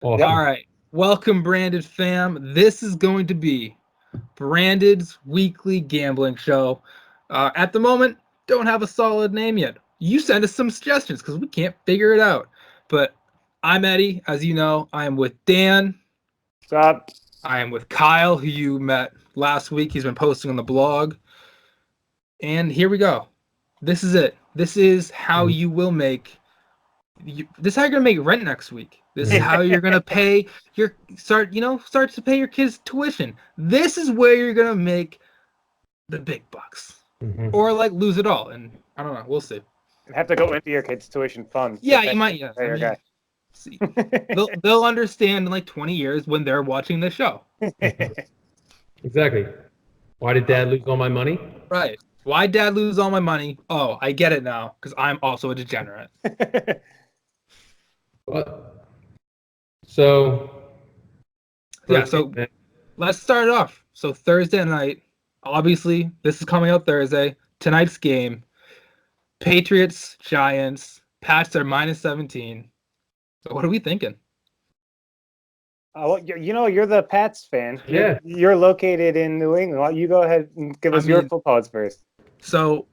Awesome. All right. Welcome, Branded fam. This is going to be Branded's weekly gambling show. At the moment, don't have a solid name yet. You send us some suggestions because we can't figure it out. But I'm Eddie. As you know, I am with Dan. What's up? I am with Kyle, who you met last week. He's been posting on the blog. And here we go. This is it. This is how you will make. This is how you're gonna make rent next week. This is how you're gonna pay start to pay your kids' tuition. This is where you're gonna make the big bucks, or like lose it all. And I don't know. We'll see. You have to go into your kids' tuition fund. Yeah, you might. Yeah, guy. See, they'll understand in like 20 years when they're watching this show. Exactly. Why did Dad lose all my money? Right. Why Dad lose all my money? Oh, I get it now because I'm also a degenerate. What? So Let's start it off. So Thursday night, obviously, this is coming out Thursday. Tonight's game, Patriots, Giants. Pats are -17. So what are we thinking? You're the Pats fan. Yeah. You're located in New England. Well, you go ahead and give us your full thoughts first. So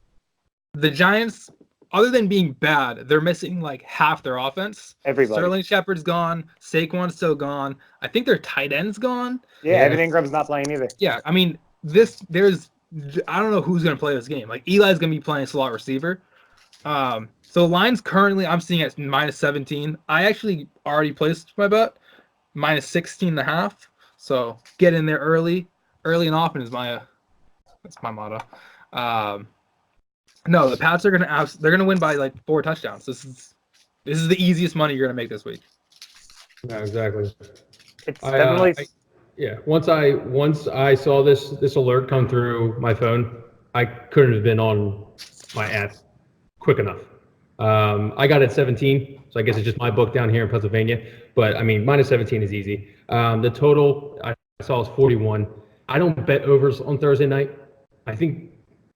the Giants, other than being bad, they're missing like half their offense. Everybody. Sterling Shepard's gone. Saquon's still gone. I think their tight end's gone. Yeah, Evan Ingram's not playing either. Yeah, I mean, I don't know who's going to play this game. Like, Eli's going to be playing slot receiver. So line's currently, I'm seeing at -17. I actually already placed my bet, -16.5. So get in there early. Early and often is that's my motto. No, the Pats are they're gonna win by like 4 touchdowns. This is the easiest money you're gonna make this week. Yeah, exactly. It's definitely. Once I saw this alert come through my phone, I couldn't have been on my ass quick enough. I got it at 17, so I guess it's just my book down here in Pennsylvania. But I mean, -17 is easy. The total I saw is 41. I don't bet overs on Thursday night. I think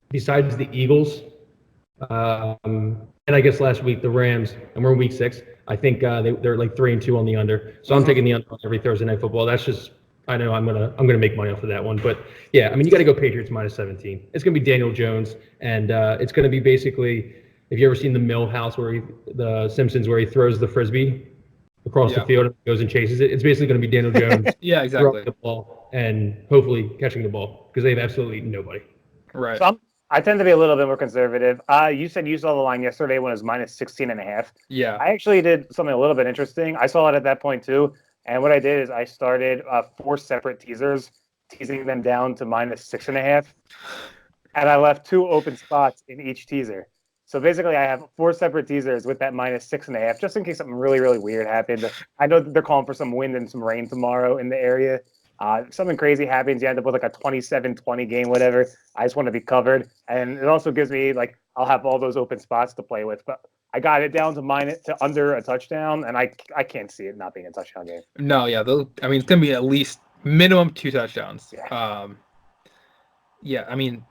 besides the Eagles, and I guess last week the Rams, and we're in week 6. I think they're like 3-2 on the under. So I'm taking the under on every Thursday night football. That's just, I know I'm gonna make money off of that one. But yeah, I mean, you got to go Patriots -17. It's gonna be Daniel Jones, and it's gonna be basically, if you ever seen the Millhouse the Simpsons where he throws the frisbee across the field and goes and chases it, it's basically gonna be Daniel Jones. Yeah, exactly. Throwing the ball and hopefully catching the ball because they have absolutely nobody. Right. So I tend to be a little bit more conservative. You said you saw the line yesterday when it was -16.5. Yeah. I actually did something a little bit interesting. I saw it at that point too. And what I did is I started 4 separate teasers, teasing them down to -6.5. And I left 2 open spots in each teaser. So basically I have 4 separate teasers with that -6.5, just in case something really, really weird happened. I know that they're calling for some wind and some rain tomorrow in the area. Something crazy happens, you end up with like a 27-20 game, whatever. I just want to be covered. And it also gives me, like, I'll have all those open spots to play with. But I got it down to under a touchdown, and I can't see it not being a touchdown game. No, yeah. I mean, it's going to be at least minimum 2 touchdowns. Yeah. Yeah, I mean,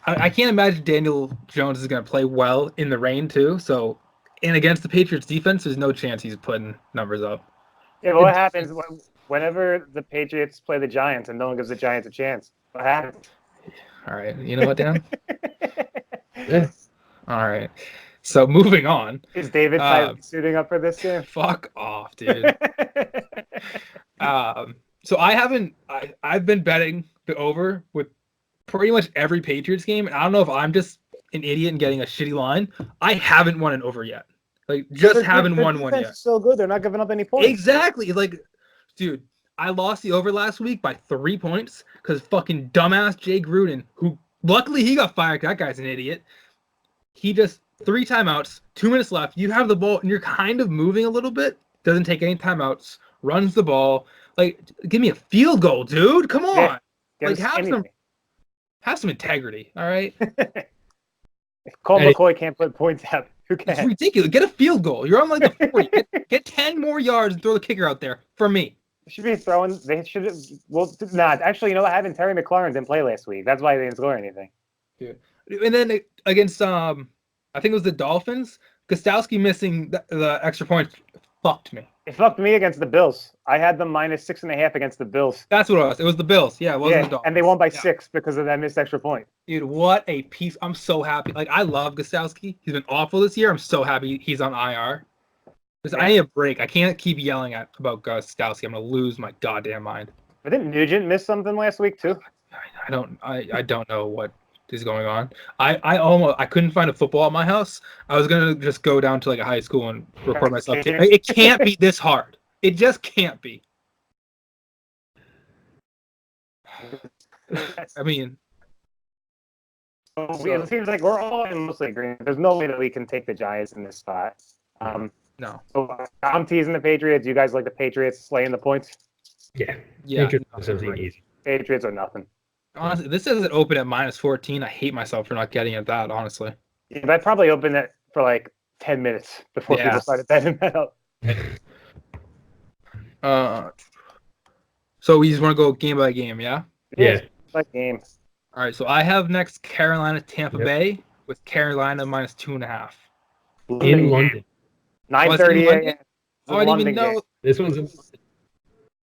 I can't imagine Daniel Jones is going to play well in the rain, too. So, and against the Patriots defense, there's no chance he's putting numbers up. Yeah, but what happens whenever the Patriots play the Giants and no one gives the Giants a chance? What happens? All right. You know what, Dan? All right. So moving on. Is David suiting up for this game? Fuck off, dude. So I've been betting the over with pretty much every Patriots game. And I don't know if I'm just an idiot and getting a shitty line. I haven't won an over yet. Like, just haven't won one yet. So good. They're not giving up any points. Exactly. Like, dude, I lost the over last week by 3 points because fucking dumbass Jay Gruden, who luckily he got fired. That guy's an idiot. He just 3 timeouts, 2 minutes left. You have the ball and you're kind of moving a little bit. Doesn't take any timeouts. Runs the ball. Like, give me a field goal, dude. Come on. Yeah, like, have some integrity. All right. Colt McCoy can't put points out. Who can? It's ridiculous. Get a field goal. You're on like the 40. Get 10 more yards and throw the kicker out there for me. Should be throwing. They should. Well, not actually. You know what happened? Terry McLaurin didn't play last week. That's why they didn't score anything. Yeah. And then against I think it was the Dolphins. Gostowski missing the extra point fucked me. It fucked me against the Bills. I had them minus 6.5 against the Bills. That's what it was. It was the Bills. Yeah, it wasn't the Dolphins. And they won by Yeah. 6 because of that missed extra point. Dude, what a piece. I'm so happy. Like, I love Gostowski. He's been awful this year. I'm so happy he's on IR. Because I need a break. I can't keep yelling about Gostowski. I'm going to lose my goddamn mind. But didn't Nugent miss something last week, too? I don't know what is going on. I couldn't find a football at my house. I was gonna just go down to like a high school and record myself. It can't be this hard. It just can't be. I mean, it seems like we're all in mostly agreement. There's no way that we can take the Giants in this spot. no. So I'm teasing the Patriots. You guys like the Patriots slaying the points? Yeah. Easy. Patriots are nothing. Honestly, this doesn't open at minus 14. I hate myself for not getting at that, honestly. Yeah, but I probably opened it for like 10 minutes before people started betting that up. So we just want to go game by game, yeah? Yeah. Like game. All right, so I have next Carolina, Tampa Bay with Carolina minus 2.5. In London. 9:30 a.m. I didn't even know. This one's in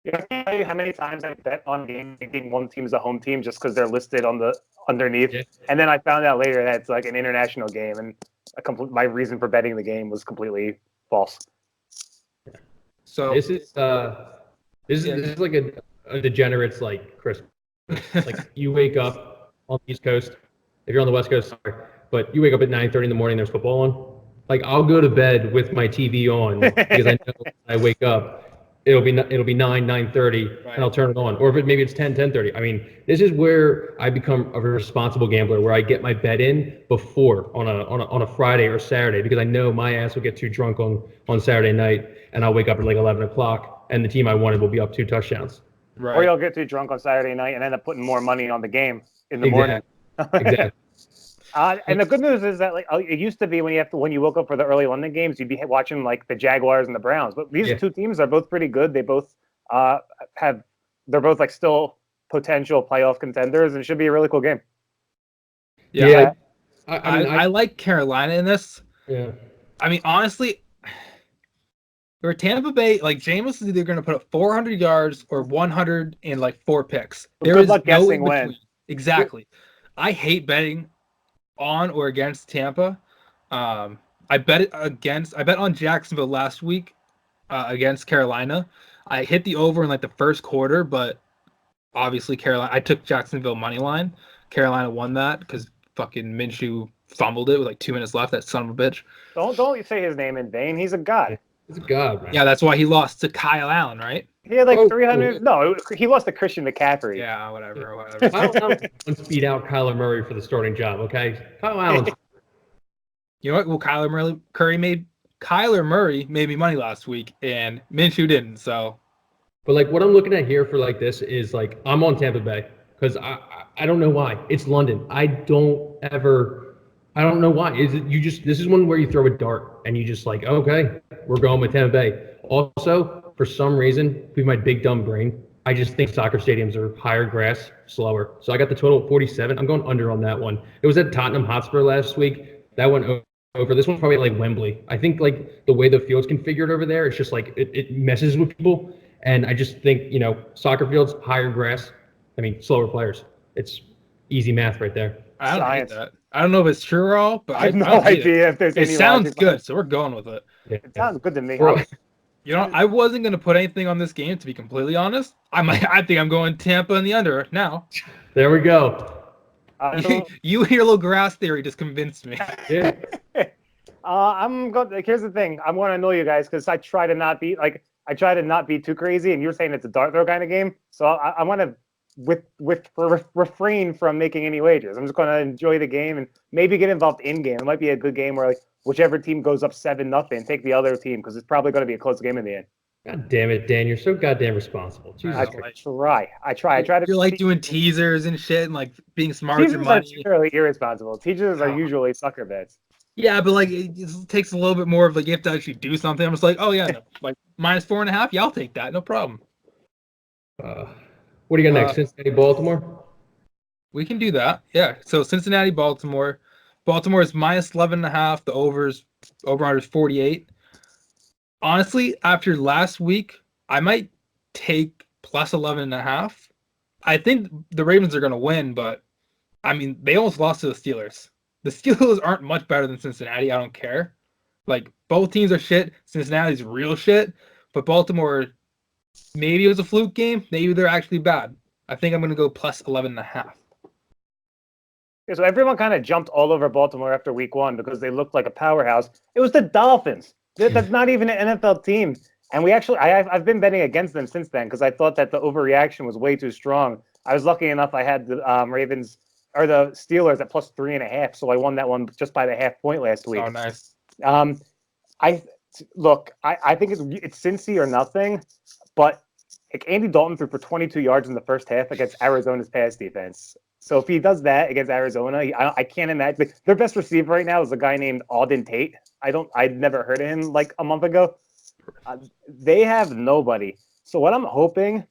You know how many times I bet on games thinking one team's a home team just because they're listed on the underneath, and then I found out later that it's like an international game, and my reason for betting the game was completely false. So this is like a degenerate's like Christmas. Like you wake up on the East Coast, if you're on the West Coast, sorry, but you wake up at 9:30 in the morning. There's football on. Like I'll go to bed with my TV on because I know when I wake up. It'll be 9:30, and I'll turn it on. Or if maybe it's 10:30. I mean, this is where I become a responsible gambler, where I get my bet in before on a Friday or Saturday because I know my ass will get too drunk on Saturday night, and I'll wake up at like 11 o'clock, and the team I wanted will be up 2 touchdowns. Right. Or you'll get too drunk on Saturday night and end up putting more money on the game in the morning. Exactly. And the good news is that like it used to be when you woke up for the early London games, you'd be watching like the Jaguars and the Browns. But these two teams are both pretty good. They both they're both like still potential playoff contenders, and it should be a really cool game. Yeah. I like Carolina in this. Yeah. I mean, honestly, for Tampa Bay, like Jameis is either going to put up 400 yards or 100 and like 4 picks. There is no in between. Exactly. I hate betting on or against Tampa. I bet on Jacksonville last week against Carolina. I hit the over in like the first quarter, but obviously I took Jacksonville money line. Carolina won that because fucking Minshew fumbled it with like 2 minutes left. That son of a bitch. Don't you say his name in vain. He's a god. He's a god, man. Yeah, that's why he lost to Kyle Allen, right? He had like 300. No, he lost to Christian McCaffrey. Yeah, whatever. Kyle Allen beat out Kyler Murray for the starting job. Okay, Kyle Allen. You know what? Well, Kyler Murray made me money last week, and Minshew didn't. So, but like what I'm looking at here for like this is like I'm on Tampa Bay because I don't know why it's London. I don't know why. This is one where you throw a dart and you just like, okay, we're going with Tampa Bay. Also, for some reason, with my big dumb brain, I just think soccer stadiums are higher grass, slower. So I got the total of 47. I'm going under on that one. It was at Tottenham Hotspur last week. That went over. This one's probably like Wembley. I think like the way the field's configured over there, it's just like it messes with people. And I just think, soccer fields, higher grass. I mean, slower players. It's easy math right there. I don't hate that. I don't know if it's true or all, but I have no idea if there's any. It sounds good, so we're going with it. Yeah. It sounds good to me. I wasn't gonna put anything on this game, to be completely honest. I think I'm going Tampa in the under now. There we go. You and your little grass theory just convinced me. Yeah. I'm going. Like, here's the thing. I'm going to annoy you guys because I try to not be too crazy, and you're saying it's a dart throw kind of game. So I want to refrain from making any wagers. I'm just going to enjoy the game and maybe get involved in game. It might be a good game where like whichever team goes up 7-0, take the other team because it's probably going to be a close game in the end. God damn it, Dan! You're so goddamn responsible. Jesus I try to. You're like doing teasers and shit and like being smart with your money. Teasers are fairly irresponsible. Teasers are usually sucker bets. Yeah, but like it takes a little bit more of like you have to actually do something. I'm just like, oh yeah, no. Like minus 4.5. Yeah, I'll take that. No problem. What do you got next? Cincinnati, Baltimore? We can do that. Yeah. So Cincinnati, Baltimore. Baltimore is minus 11.5. The over under is 48. honestly, after last week, I might take plus 11.5. I think the Ravens are going to win, but I mean, they almost lost to the Steelers. The Steelers aren't much better than Cincinnati. I don't care. Like, both teams are shit. Cincinnati's real shit. But Baltimore, maybe it was a fluke game. Maybe they're actually bad. I think I'm going to go plus 11.5. Yeah, so everyone kind of jumped all over Baltimore after week 1 because they looked like a powerhouse. It was the Dolphins. That's not even an NFL team. And I've been betting against them since then because I thought that the overreaction was way too strong. I was lucky enough I had the Ravens or the Steelers at plus 3.5, so I won that one just by the half point last week. Oh, nice. I think it's Cincy or nothing, but like Andy Dalton threw for 22 yards in the first half against Arizona's pass defense. So if he does that against Arizona, I can't imagine. Their best receiver right now is a guy named Auden Tate. I'd never heard of him like a month ago. They have nobody. So what I'm hoping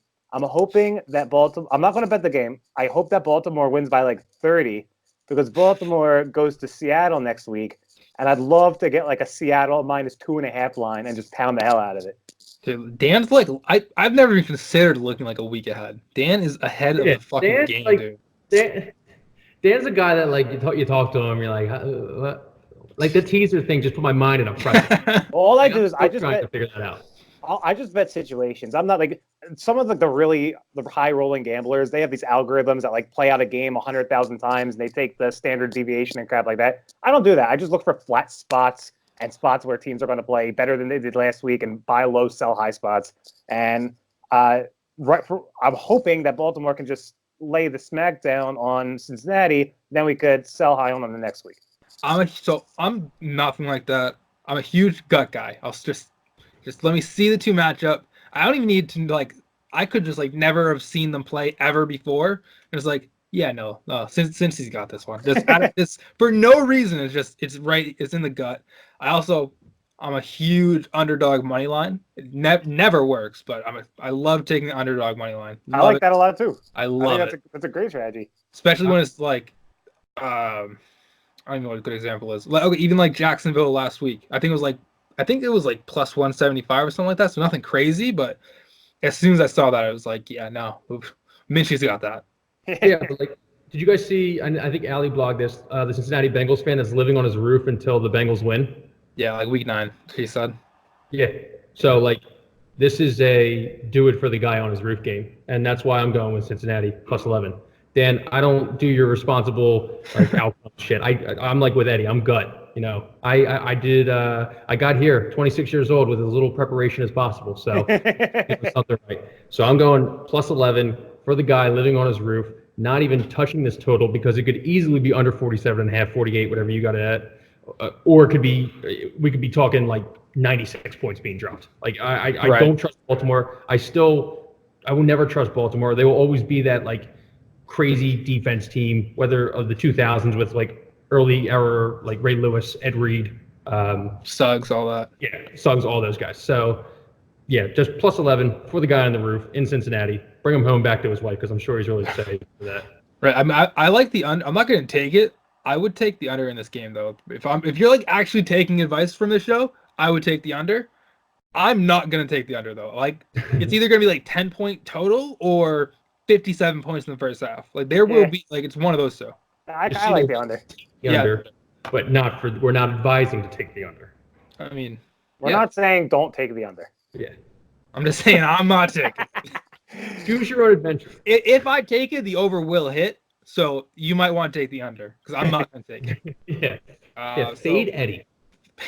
that Baltimore. I'm not going to bet the game. I hope that Baltimore wins by like 30 because Baltimore goes to Seattle next week, and I'd love to get like a Seattle minus 2.5 line and just pound the hell out of it. Dude, Dan's like I've never even considered looking like a week ahead. Dan is ahead of the fucking game, like, dude. Dan's a guy that like you talk to him, you're like, what? Like the teaser thing just put my mind in a pressure. All I do is I just trying to figure that out. I just bet situations. I'm not like some of the high rolling gamblers. They have these algorithms that like play out a game 100,000 times and they take the standard deviation and crap like that. I don't do that. I just look for flat spots and spots where teams are going to play better than they did last week and buy low, sell high spots. And I'm hoping that Baltimore can just lay the smack down on Cincinnati. Then we could sell high on them the next week. I'm nothing like that. I'm a huge gut guy. I'll just let me see the two matchup. I don't even need to like. I could just like never have seen them play ever before. It's like, yeah, no. Since he's got this one, just out of this for no reason. It's right. It's in the gut. I'm a huge underdog money line. It never works, but I love taking the underdog money line. I like that a lot too. I love it. That's a great strategy, especially when it's like, I don't know what a good example is. Like, okay, even like Jacksonville last week. I think it was like plus 175 or something like that. So nothing crazy, but as soon as I saw that, I was like, yeah, no, Minshew's got that. Yeah, but like, did you guys see? I think Ali blogged this. The Cincinnati Bengals fan that's living on his roof until the Bengals win. Yeah, like week 9, he said. Yeah. So like, this is a do it for the guy on his roof game, and that's why I'm going with Cincinnati plus 11. Dan, I don't do your responsible like outcome shit. I'm like with Eddie. I'm gut. You know, I got here 26 years old with as little preparation as possible. So it was something right. So I'm going plus 11 for the guy living on his roof, not even touching this total because it could easily be under 47.5, 48, whatever you got it at. Or we could be talking like 96 points being dropped. Like I Right. don't trust Baltimore. I will never trust Baltimore. They will always be that like crazy defense team, whether of the 2000s with like early era, like Ray Lewis, Ed Reed, Suggs, all that. Yeah, Suggs, all those guys. So yeah, just plus 11 for the guy on the roof in Cincinnati. Bring him home back to his wife because I'm sure he's really excited for that. Right. I like the under. I'm not going to take it. I would take the under in this game though. If you're like actually taking advice from this show, I would take the under. I'm not gonna take the under though. Like it's either gonna be like 10-point total or 57 points in the first half. Like there will be like it's one of those two. I like the under. Under, but we're not advising to take the under. I mean, we're not saying don't take the under. Yeah. I'm just saying I'm not taking it. Choose your own adventure. If I take it, the over will hit. So you might want to take the under because I'm not going to take it. Yeah. Fade Eddie.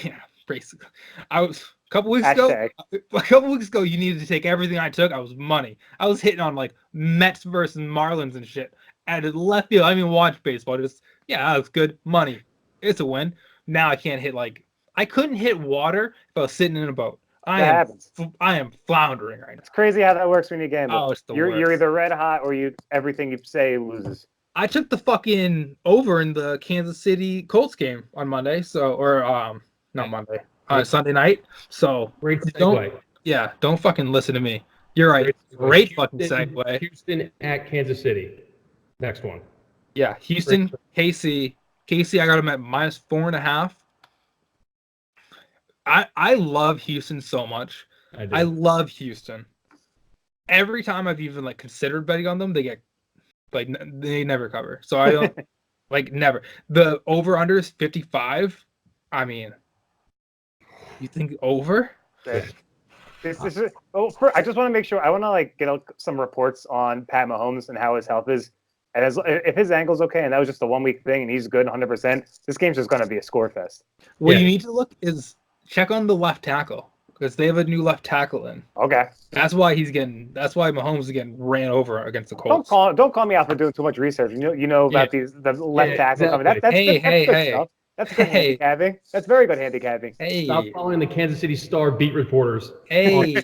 Yeah, basically. A couple weeks ago, you needed to take everything I took. I was money. I was hitting on like Mets versus Marlins and shit. And it left field. I didn't even watch baseball. That was good money. It's a win. Now I can't hit I couldn't hit water if I was sitting in a boat. I am floundering right now. It's crazy how that works when you gamble. Oh, it's the You're worst. either red hot or everything you say loses. I took the fucking over in the Kansas City Colts game on Monday. Not Monday. Sunday night. So great segue. Don't fucking listen to me. You're right. Great fucking segue. Houston at Kansas City. Next one. Yeah, Houston, KC. KC, I got him at minus 4.5. I love Houston so much. I do. love Houston. Every time I've even like considered betting on them, they get like they never cover. So I don't like never. The over under is 55. I mean, you think over? Yeah. I just want to make sure. I want to like get some reports on Pat Mahomes and how his health is. And if his ankle's okay, and that was just a 1 week thing, and he's good 100%, this game's just going to be a score fest. What you need to look is check on the left tackle because they have a new left tackle in. Okay. That's why Mahomes is getting ran over against the Colts. Don't call me out for doing too much research. You know about the left tackle coming. That's good stuff. That's good handicapping. That's very good handicapping. Stop following the Kansas City Star beat reporters. Hey,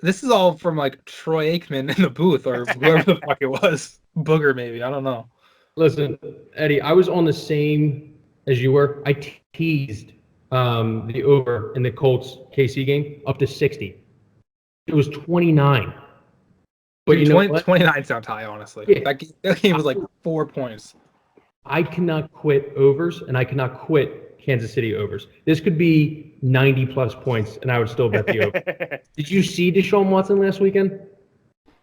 this is all from like Troy Aikman in the booth or whoever the fuck it was. Booger maybe, I don't know. Listen, Eddie, I was on the same as you were. I teased the over in the Colts KC game up to 60. It was 29. But you know 29 sounds high, honestly. Yeah. That game was like 4 points. I cannot quit overs, and I cannot quit Kansas City overs. This could be 90-plus points, and I would still bet the over. Did you see Deshaun Watson last weekend?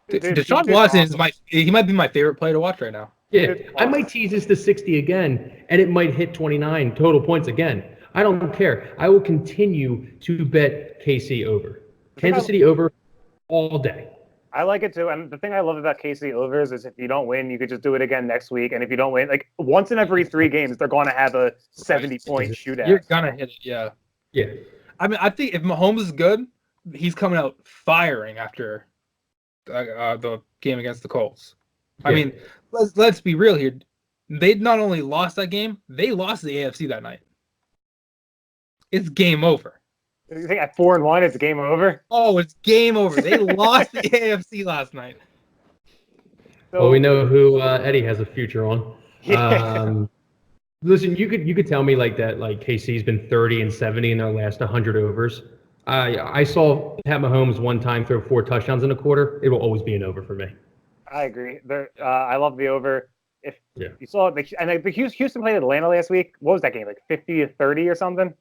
Deshaun Watson he might be my favorite player to watch right now. Yeah, I might tease this to 60 again, and it might hit 29 total points again. I don't care. I will continue to bet KC over. Kansas City over all day. I like it too. And the thing I love about KC overs is if you don't win, you could just do it again next week. And if you don't win, like once in every 3 games, they're going to have a 70-point shootout. You're going to hit it, yeah. Yeah. I mean, I think if Mahomes is good, he's coming out firing after the game against the Colts. Yeah. I mean, let's be real here. They not only lost that game, they lost the AFC that night. It's game over. You think at 4-1, it's game over? Oh, it's game over. They lost the AFC last night. Well, we know who Eddie has a future on. Yeah. Listen, you could tell me like that. Like KC's been 30 and 70 in their last 100 overs. I saw Pat Mahomes one time throw 4 touchdowns in a quarter. It will always be an over for me. I agree. I love the over. If you saw, Houston played Atlanta last week. What was that game? Like 50-30 or something?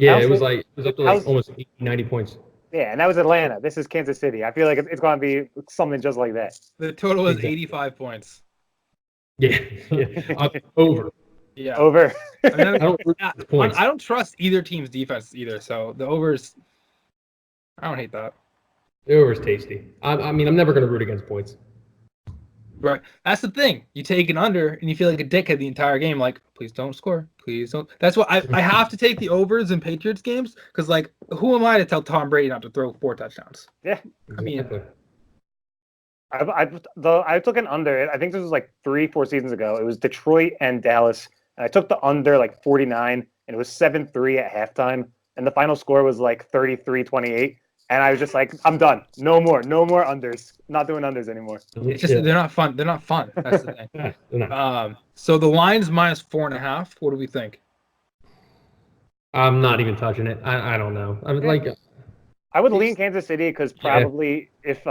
Yeah, it was up to like almost 80, 90 points. Yeah, and that was Atlanta. This is Kansas City. I feel like it's going to be something just like that. The total is 85 points. Yeah. Over. Yeah. Over. I don't trust either team's defense either, so the overs, I don't hate that. The over's tasty. I mean, I'm never going to root against points. Right. That's the thing. You take an under and you feel like a dickhead the entire game. Like, please don't score. Please don't. That's why I have to take the overs in Patriots games because, like, who am I to tell Tom Brady not to throw 4 touchdowns? Yeah. I mean, I took an under. I think this was like 3-4 seasons ago. It was Detroit and Dallas. And I took the under like 49, and it was 7-3 at halftime. And the final score was like 33-28. And I was just like, I'm done. No more unders. Not doing unders anymore. It's just they're not fun. They're not fun. That's the thing. So the line's minus 4.5. What do we think? I'm not even touching it. I don't know. I would lean Kansas City because probably if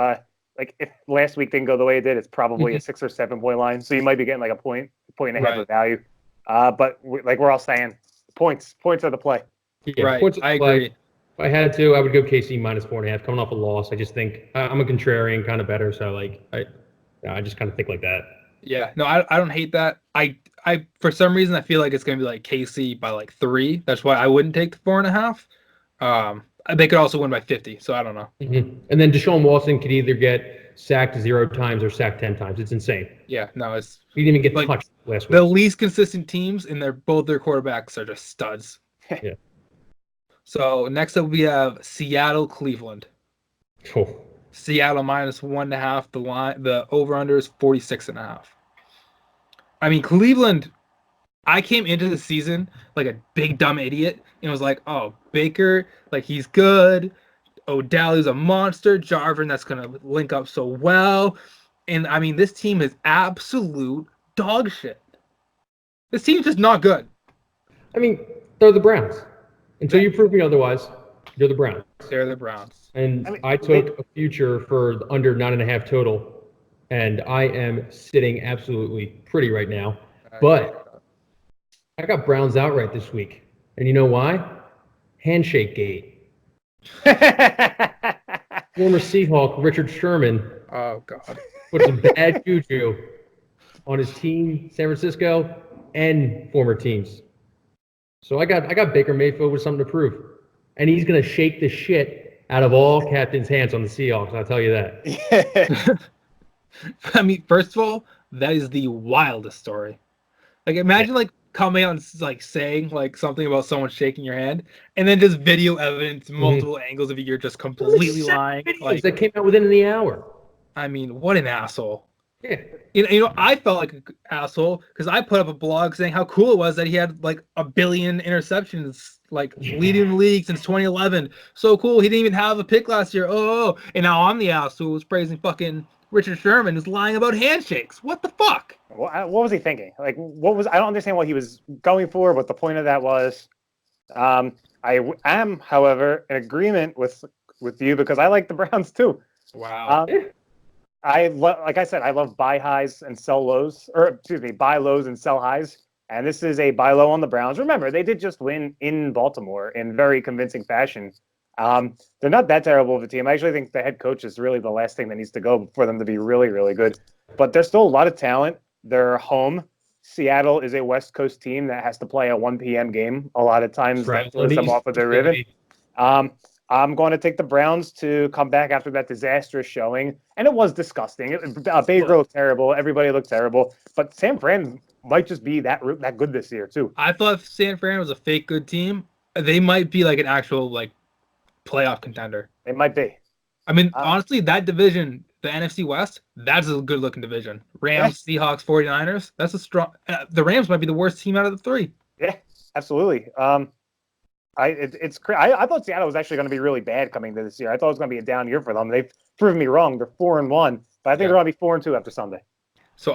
last week didn't go the way it did, it's probably a 6 or 7 point line. So you might be getting like a point and a half of value. But like we're all saying, points are the play. Yeah, right. I agree. If I had to, I would go KC minus 4.5. Coming off a loss, I just think I'm a contrarian kind of better. So I just kind of think like that. Yeah, no, I don't hate that. I for some reason I feel like it's gonna be like KC by like 3. That's why I wouldn't take the 4.5. They could also win by 50. So I don't know. Mm-hmm. And then Deshaun Watson could either get sacked 0 times or sacked 10 times. It's insane. Yeah, no, he didn't even get touched last week. The least consistent teams in both their quarterbacks are just studs. Yeah. So next up we have Seattle, Cleveland. Oh. Seattle minus 1.5. The over/under is 46.5. I mean, Cleveland. I came into the season like a big dumb idiot and was like, "Oh, Baker, like he's good. Odell is a monster. Jarvin, that's gonna link up so well." And I mean, this team is absolute dog shit. This team's just not good. I mean, they're the Browns. Until you prove me otherwise, you're the Browns. They're the Browns. And I took a future for under 9.5 total, and I am sitting absolutely pretty right now. But I got Browns outright this week. And you know why? handshake gate. Former Seahawk Richard Sherman Oh God. put some bad juju on his team, San Francisco, and former teams. So I got Baker Mayfield with something to prove, and he's gonna shake the shit out of all captains' hands on the Seahawks. I'll tell you that. I mean, first of all, that is the wildest story. Like, imagine like coming out and like saying like something about someone shaking your hand, and then just video evidence, multiple angles of you're just completely lying. Like, That came out within the hour. I mean, what an asshole. Yeah. You know, I felt like an asshole because I put up a blog saying how cool it was that he had like 1 billion interceptions, like leading the league since 2011. So cool. He didn't even have a pick last year. Oh, and now I'm the asshole who's praising fucking Richard Sherman who's lying about handshakes. What the fuck? What was he thinking? Like, I don't understand what he was going for, what the point of that was. I am, however, in agreement with you because I like the Browns too. Wow. Like I said, I love buy highs and sell lows, or excuse me, buy lows and sell highs. And this is a buy low on the Browns. Remember, they did just win in Baltimore in very convincing fashion. They're not that terrible of a team. I actually think the head coach is really the last thing that needs to go for them to be really, really good. But there's still a lot of talent. They're home. Seattle is a West Coast team that has to play a 1 p.m. game a lot of times. That throws them off of their rhythm. I'm going to take the Browns to come back after that disastrous showing. And it was disgusting. Baker looked terrible. Everybody looked terrible. But San Fran might just be that good this year, too. I thought if San Fran was a fake good team, they might be like an actual like playoff contender. It might be. I mean, honestly, that division, the NFC West, that's a good looking division. Rams, Seahawks, 49ers, that's a strong. The Rams might be the worst team out of the three. Yeah, absolutely. I thought Seattle was actually going to be really bad coming to this year. I thought it was going to be a down year for them. They've proven me wrong. They're 4-1, but I think they're going to be 4-2 after Sunday. So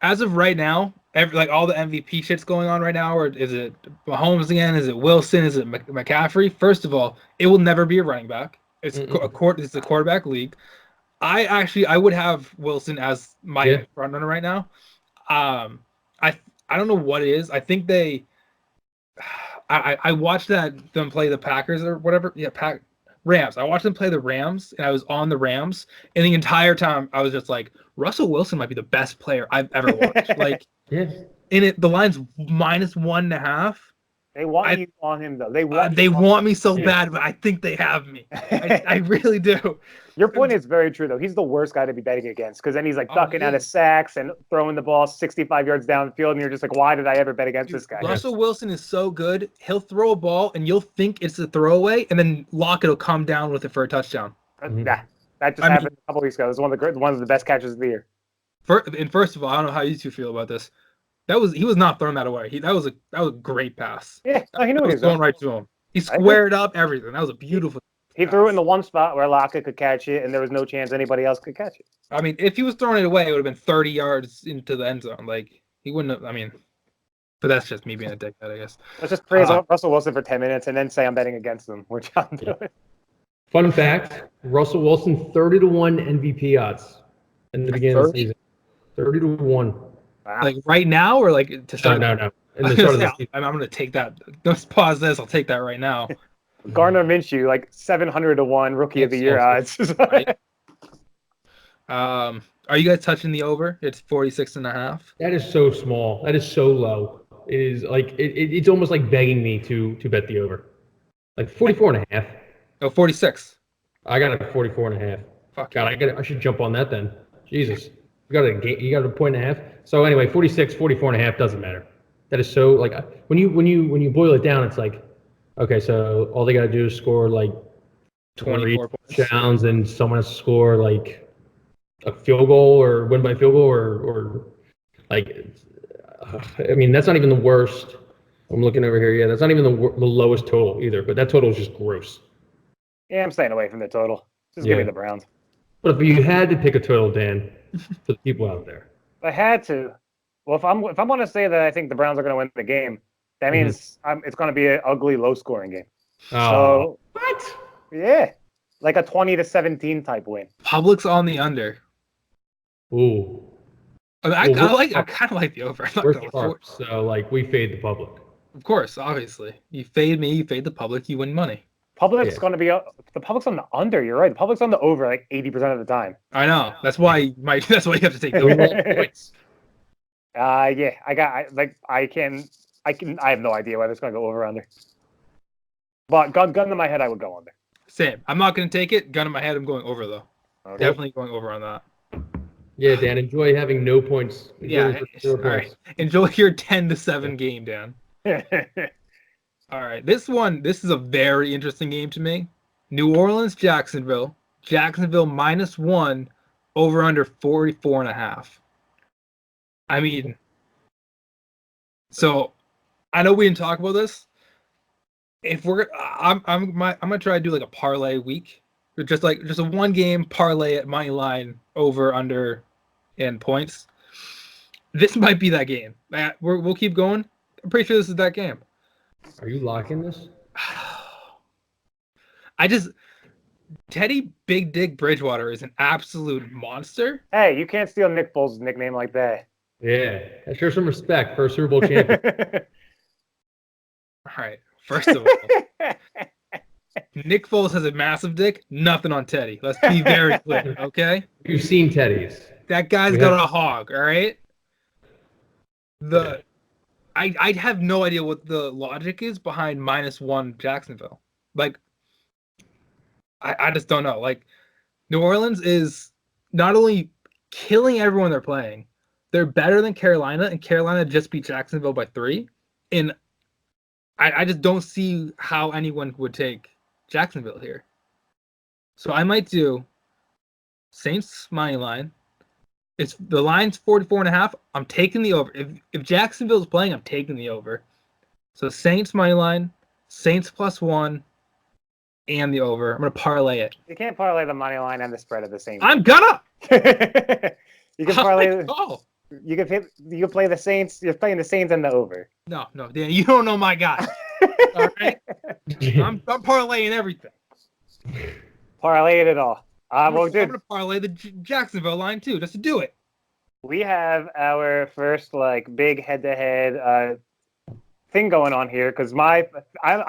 as of right now, all the MVP shit's going on right now, or is it Mahomes again? Is it Wilson? Is it McCaffrey? First of all, it will never be a running back. It's it's a quarterback league. I would have Wilson as my front runner right now. I don't know what it is. I think I watched them play the Packers or whatever. Yeah, Rams. I watched them play the Rams, and I was on the Rams, and the entire time I was just like, Russell Wilson might be the best player I've ever watched. Like, Yeah. and the line's -1.5. They want you on him, though. They want me so bad, but I think they have me. I really do. Your point is very true, though. He's the worst guy to be betting against because then he's like ducking out of sacks and throwing the ball 65 yards downfield, and you're just like, why did I ever bet against this guy? Russell Wilson is so good. He'll throw a ball, and you'll think it's a throwaway, and then Lockett will come down with it for a touchdown. That just happened a couple weeks ago. It was one of the best catches of the year. First of all, I don't know how you two feel about this. He was not throwing that away. That was a great pass. Yeah, he knew he was going right to him. He squared up everything. That was a beautiful. He threw it in the one spot where Lockett could catch it, and there was no chance anybody else could catch it. I mean, if he was throwing it away, it would have been 30 yards into the end zone. Like, he wouldn't have. I mean, but that's just me being a dickhead, I guess. Let's just praise Russell Wilson for 10 minutes and then say I'm betting against them, which I'm doing. Fun fact: Russell Wilson 30-1 MVP odds in the beginning of the season. 30-1. Wow. Like right now, or like to start? No. In the start of the season. I'm going to take that. Let's pause this. I'll take that right now. Gardner Minshew, like 700-1 Rookie of the Year odds. Right. Are you guys touching the over? It's 46.5. That is so small. That is so low. It is like it's almost like begging me to bet the over. Like 44.5. Oh, 46. I got a 44.5. Fuck. God, I should jump on that then. Jesus. You got a point and a half. So anyway, 46, 44.5 doesn't matter. That is so like when you boil it down, it's like, okay, so all they got to do is score like 24 touchdowns, and someone has to score like a field goal or win by field goal or like, I mean, that's not even the worst. I'm looking over here. Yeah, that's not even the lowest total either. But that total is just gross. Yeah, I'm staying away from the total. Just give me the Browns. But if you had to pick a total, Dan, for the people out there, if I had to. Well, if I'm going to say that I think the Browns are going to win the game, that means it's going to be an ugly, low-scoring game. So what? Yeah, like a 20-17 type win. Public's on the under. Ooh. I kind of like the over. We're smart, so like we fade the public. Of course, obviously. You fade me, you fade the public, you win money. Public's Yeah. going to be the public's on the under. You're right. The public's on the over like 80% of the time. I know. That's why that's why you have to take the We over. want points. Yeah, I have no idea whether it's going to go over or under. But gun to my head, I would go under. Same. I'm not going to take it. Gun in my head, I'm going over, though. Okay. Definitely going over on that. Yeah, Dan, enjoy having no points. Yeah. Zero All right. points. Enjoy your 10-7 game, Dan. All right. This is a very interesting game to me. New Orleans, Jacksonville. Jacksonville -1, over under 44.5. I mean, so I know we didn't talk about this. If I'm gonna try to do like a parlay week, just a one game parlay at money line over under and points. This might be that game. We'll keep going. I'm pretty sure this is that game. Are you locking this? Teddy Big Dick Bridgewater is an absolute monster. Hey, you can't steal Nick Foles' nickname like that. Yeah, show some respect for a Super Bowl champion. All right. First of all, Nick Foles has a massive dick. Nothing on Teddy. Let's be very clear, okay? You've seen Teddy's. That guy's got a hog, all right? I have no idea what the logic is behind -1 Jacksonville. Like, I just don't know. Like, New Orleans is not only killing everyone they're playing, they're better than Carolina, and Carolina just beat Jacksonville by 3. And I just don't see how anyone would take Jacksonville here. So I might do Saints money line. The line's 44.5. I'm taking the over. If Jacksonville's playing, I'm taking the over. So Saints money line, Saints +1, and the over. I'm gonna parlay it. You can't parlay the money line and the spread at the same I'm gonna. You can parlay. Oh You can play the Saints. You're playing the Saints and the over. no, Dan, you don't know my guy. All right, I'm parlaying everything. Parlay it all. I'm Well, dude, gonna parlay the Jacksonville line too, just to do it. we have our first like big head-to-head thing going on here because I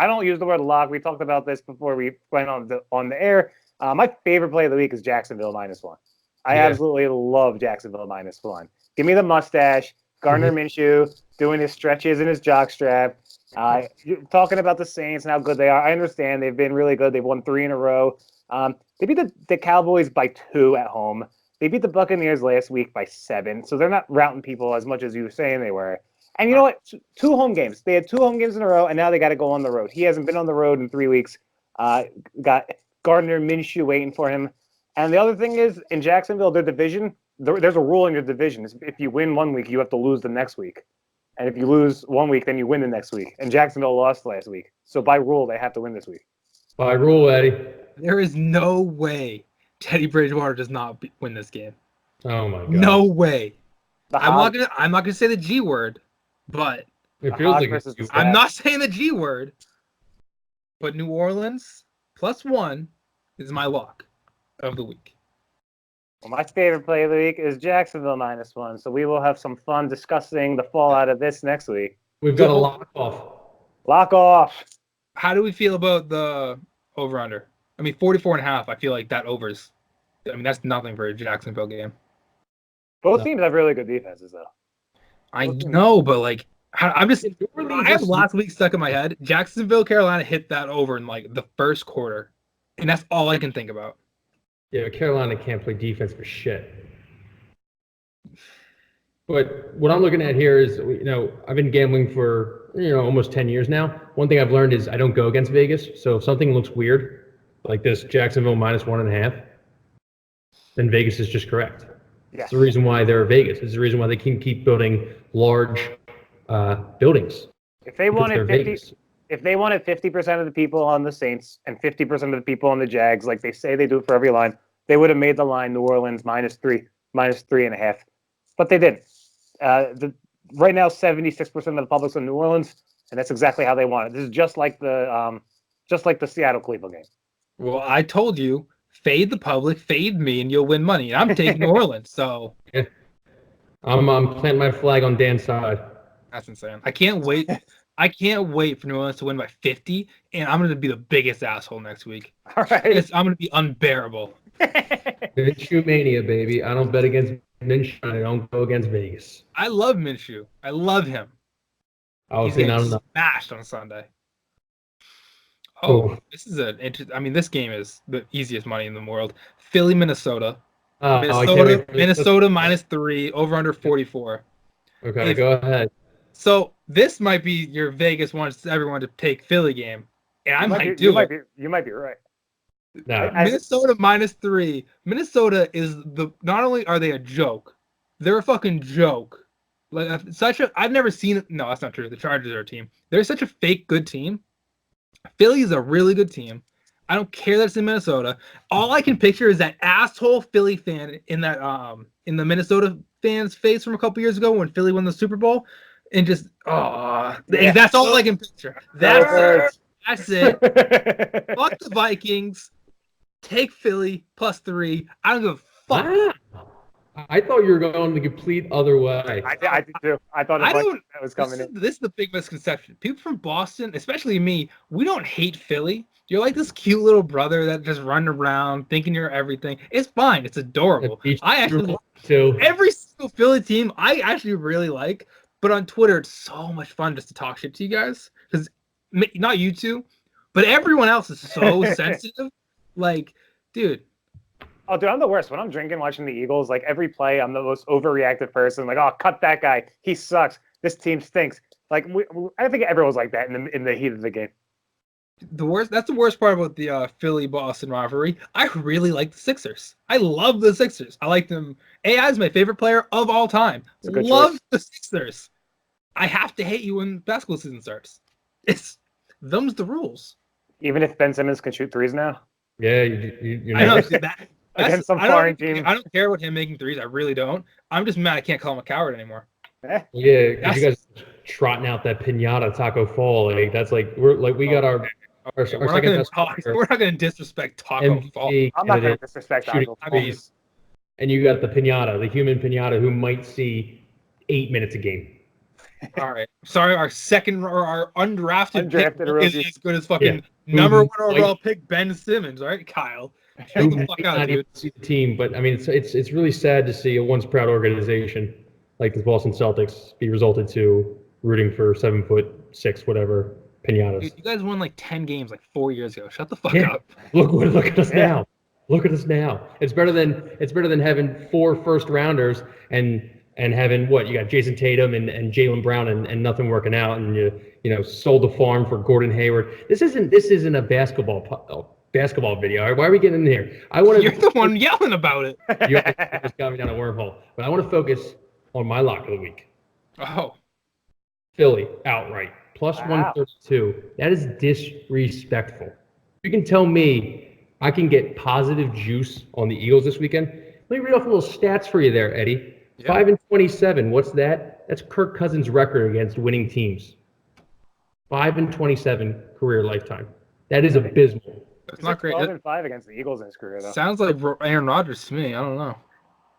don't use the word lock. We talked about this before we went on the air. My favorite play of the week is Jacksonville -1. I absolutely love Jacksonville -1. Give me the mustache, Gardner Minshew doing his stretches and his jockstrap. You're talking about the Saints and how good they are. I understand they've been really good. They've won 3 in a row. They beat the Cowboys by 2 at home. They beat the Buccaneers last week by 7. So they're not routing people as much as you were saying they were. And you know what? 2 home games. They had 2 home games in a row, and now they got to go on the road. He hasn't been on the road in 3 weeks. Got Gardner Minshew waiting for him. And the other thing is, in Jacksonville, their division, there's a rule in your division. If you win one week, you have to lose the next week. And if you lose one week, then you win the next week. And Jacksonville lost last week. So by rule, they have to win this week. By rule, Eddie. There is no way Teddy Bridgewater does not win this game. Oh my god. No way. The I'm Hog- not gonna say the G word, but It the feels Hog like versus the I'm Staff. not saying the G word. But New Orleans +1 is my lock of the week. Well, my favorite play of the week is Jacksonville -1. So we will have some fun discussing the fallout of this next week. we've got a lock off. Lock off. How do we feel about the over/under? I mean, 44.5. I feel like that overs. I mean, that's nothing for a Jacksonville game. Both No. teams have really good defenses, though. I know, but like, I have last week stuck in my head. Jacksonville, Carolina hit that over in like the first quarter, and that's all I can think about. Yeah, Carolina can't play defense for shit. But what I'm looking at here is, I've been gambling for, almost 10 years now. One thing I've learned is I don't go against Vegas. So if something looks weird, like this Jacksonville -1.5, then Vegas is just correct. Yes. It's the reason why they're Vegas. It's the reason why they can keep building large buildings. If they because wanted they're 50, Vegas. if they wanted 50% of the people on the Saints and 50% of the people on the Jags, like they say they do for every line, they would have made the line New Orleans -3, -3.5. But they didn't. Right now, 76% of the public's in New Orleans, and that's exactly how they want it. This is just like the Seattle Cleveland game. Well, I told you, fade the public, fade me, and you'll win money. And I'm taking New Orleans, so I'm planting my flag on Dan's side. that's insane. I can't wait. I can't wait for New Orleans to win by 50, and I'm going to be the biggest asshole next week. All right. I'm going to be unbearable. Minshew mania, baby. I don't bet against Minshew. I don't go against Vegas. I love Minshew. I love him. I was He's getting saying, smashed on Sunday. Oh, Ooh. this is an interesting. I mean, this game is the easiest money in the world. Philly, Minnesota. I can't Minnesota, wait for this. Minnesota -3, over under 44. Okay, If- go ahead. So this might be your Vegas wants everyone to take Philly game, and I might do you it. You might be right. No. Minnesota -3. Minnesota is not only are they a joke, they're a fucking joke. Like I've never seen it. No, that's not true. The Chargers are a team. They're such a fake good team. Philly is a really good team. I don't care that it's in Minnesota. All I can picture is that asshole Philly fan in that in the Minnesota fans' face from a couple years ago when Philly won the Super Bowl, and just that's all I can picture. That's it. Fuck the Vikings. Take Philly +3. I don't give a fuck. Wow. I thought you were going the complete other way. I did too. I thought that was coming in. This is the big misconception. People from Boston, especially me, we don't hate Philly. You're like this cute little brother that just run around thinking you're everything. It's fine. It's adorable. I actually too. Every single Philly team I actually really like, but on Twitter it's so much fun just to talk shit to you guys because not you two, but everyone else is so sensitive. Like, dude. Oh, dude, I'm the worst. When I'm drinking, watching the Eagles, like every play, I'm the most overreactive person. Like, oh, cut that guy. He sucks. This team stinks. Like, I think everyone's like that in the heat of the game. That's the worst part about the Philly Boston rivalry. I really like the Sixers. I love the Sixers. I like them. AI is my favorite player of all time. Love the Sixers. I have to hate you when basketball season starts. Them's the rules. Even if Ben Simmons can shoot threes now. Yeah, you I know that. Against some foreign team. I don't care about him making threes. I really don't. I'm just mad I can't call him a coward anymore. Yeah, because you guys trotting out that pinata Taco Fall. Like that's like we got our we're not going to disrespect Taco Fall. I'm not going to disrespect Taco Fall. And you got the pinata, the human pinata, who might see 8 minutes a game. All right. Sorry, our undrafted pick is as good as fucking number 1 overall pick Ben Simmons. All right, Kyle. Chill the fuck out, dude. See the team, but I mean, it's really sad to see a once proud organization like the Boston Celtics be resulted to rooting for 7'6" whatever pinatas. Dude, you guys won like 10 games like 4 years ago. Shut the fuck up. Look at us now. Look at us now. It's better than having 4 first rounders and having what you got Jason Tatum and Jaylen Brown and nothing working out, and you sold the farm for Gordon Hayward. This isn't a basketball video. Why are we getting in here? You're the one yelling about it. You just got me down a wormhole. But I want to focus on my lock of the week. Oh. Philly outright +132. That is disrespectful. You can tell me I can get positive juice on the Eagles this weekend. Let me read off a little stats for you there, Eddie. 5-27. What's that? That's Kirk Cousins' record against winning teams. 5-27 career lifetime. That is abysmal. It's not great. 12-5 against the Eagles in his career, though. Sounds like Aaron Rodgers to me. I don't know.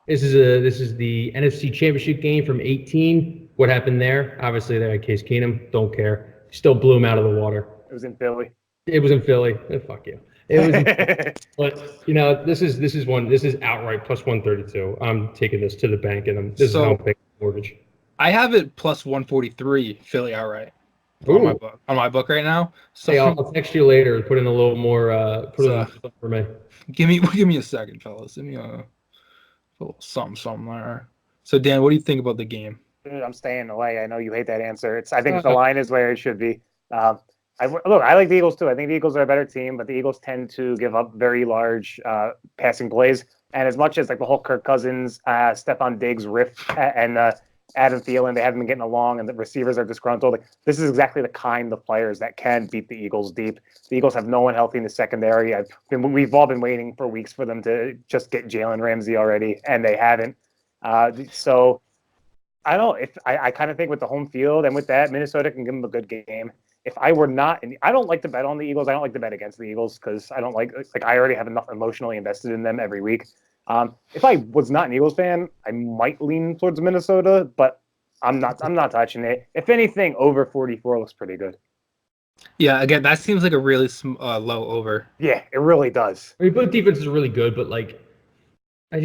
This is the NFC Championship game from 18. What happened there? Obviously, they had Case Keenum. Don't care. Still blew him out of the water. It was in Philly. It was in Philly. Fuck you. It was, but this is outright +132. I'm taking this to the bank, and this is how I'm paying mortgage. I have it +143 Philly outright on my book right now. So hey, I'll text you later. Put in a little more. For me. Give me a second, fellas. Give me a little something there. So Dan, what do you think about the game? Dude, I'm staying away. I know you hate that answer. I think the line is where it should be. I like the Eagles too. I think the Eagles are a better team, but the Eagles tend to give up very large passing plays. And as much as like the whole Kirk Cousins, Stephon Diggs riff and Adam Thielen, they haven't been getting along, and the receivers are disgruntled. Like, this is exactly the kind of players that can beat the Eagles deep. The Eagles have no one healthy in the secondary. We've all been waiting for weeks for them to just get Jalen Ramsey already, and they haven't. So I don't know. I kind of think with the home field and with that, Minnesota can give them a good game. If I were not, I don't like to bet on the Eagles. I don't like to bet against the Eagles because I don't like I already have enough emotionally invested in them every week. If I was not an Eagles fan, I might lean towards Minnesota, but I'm not touching it. If anything, over 44 looks pretty good. Yeah, again, that seems like a really low over. Yeah, it really does. I mean, both defenses are really good, but like, I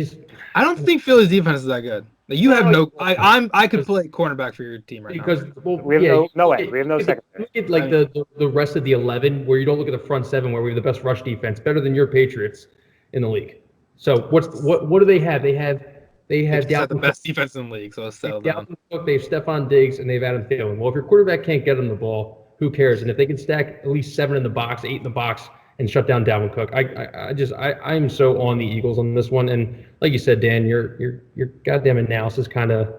don't think Philly's defense is that good. Like, you have No, I could play cornerback for your team right because now. We have no way. We have no second. Look at like the rest of the 11, where you don't look at the front seven, where we have the best rush defense, better than your Patriots in the league. So what do they have? They have They just have the Dalvin best defense in the league, so let's settle down. Cook, they have Stephon Diggs, and they have Adam Thielen. Well, if your quarterback can't get them the ball, who cares? And if they can stack at least 7 in the box, 8 in the box, and shut down Dalvin Cook, I'm so on the Eagles on this one. And like you said, Dan, your goddamn analysis kind of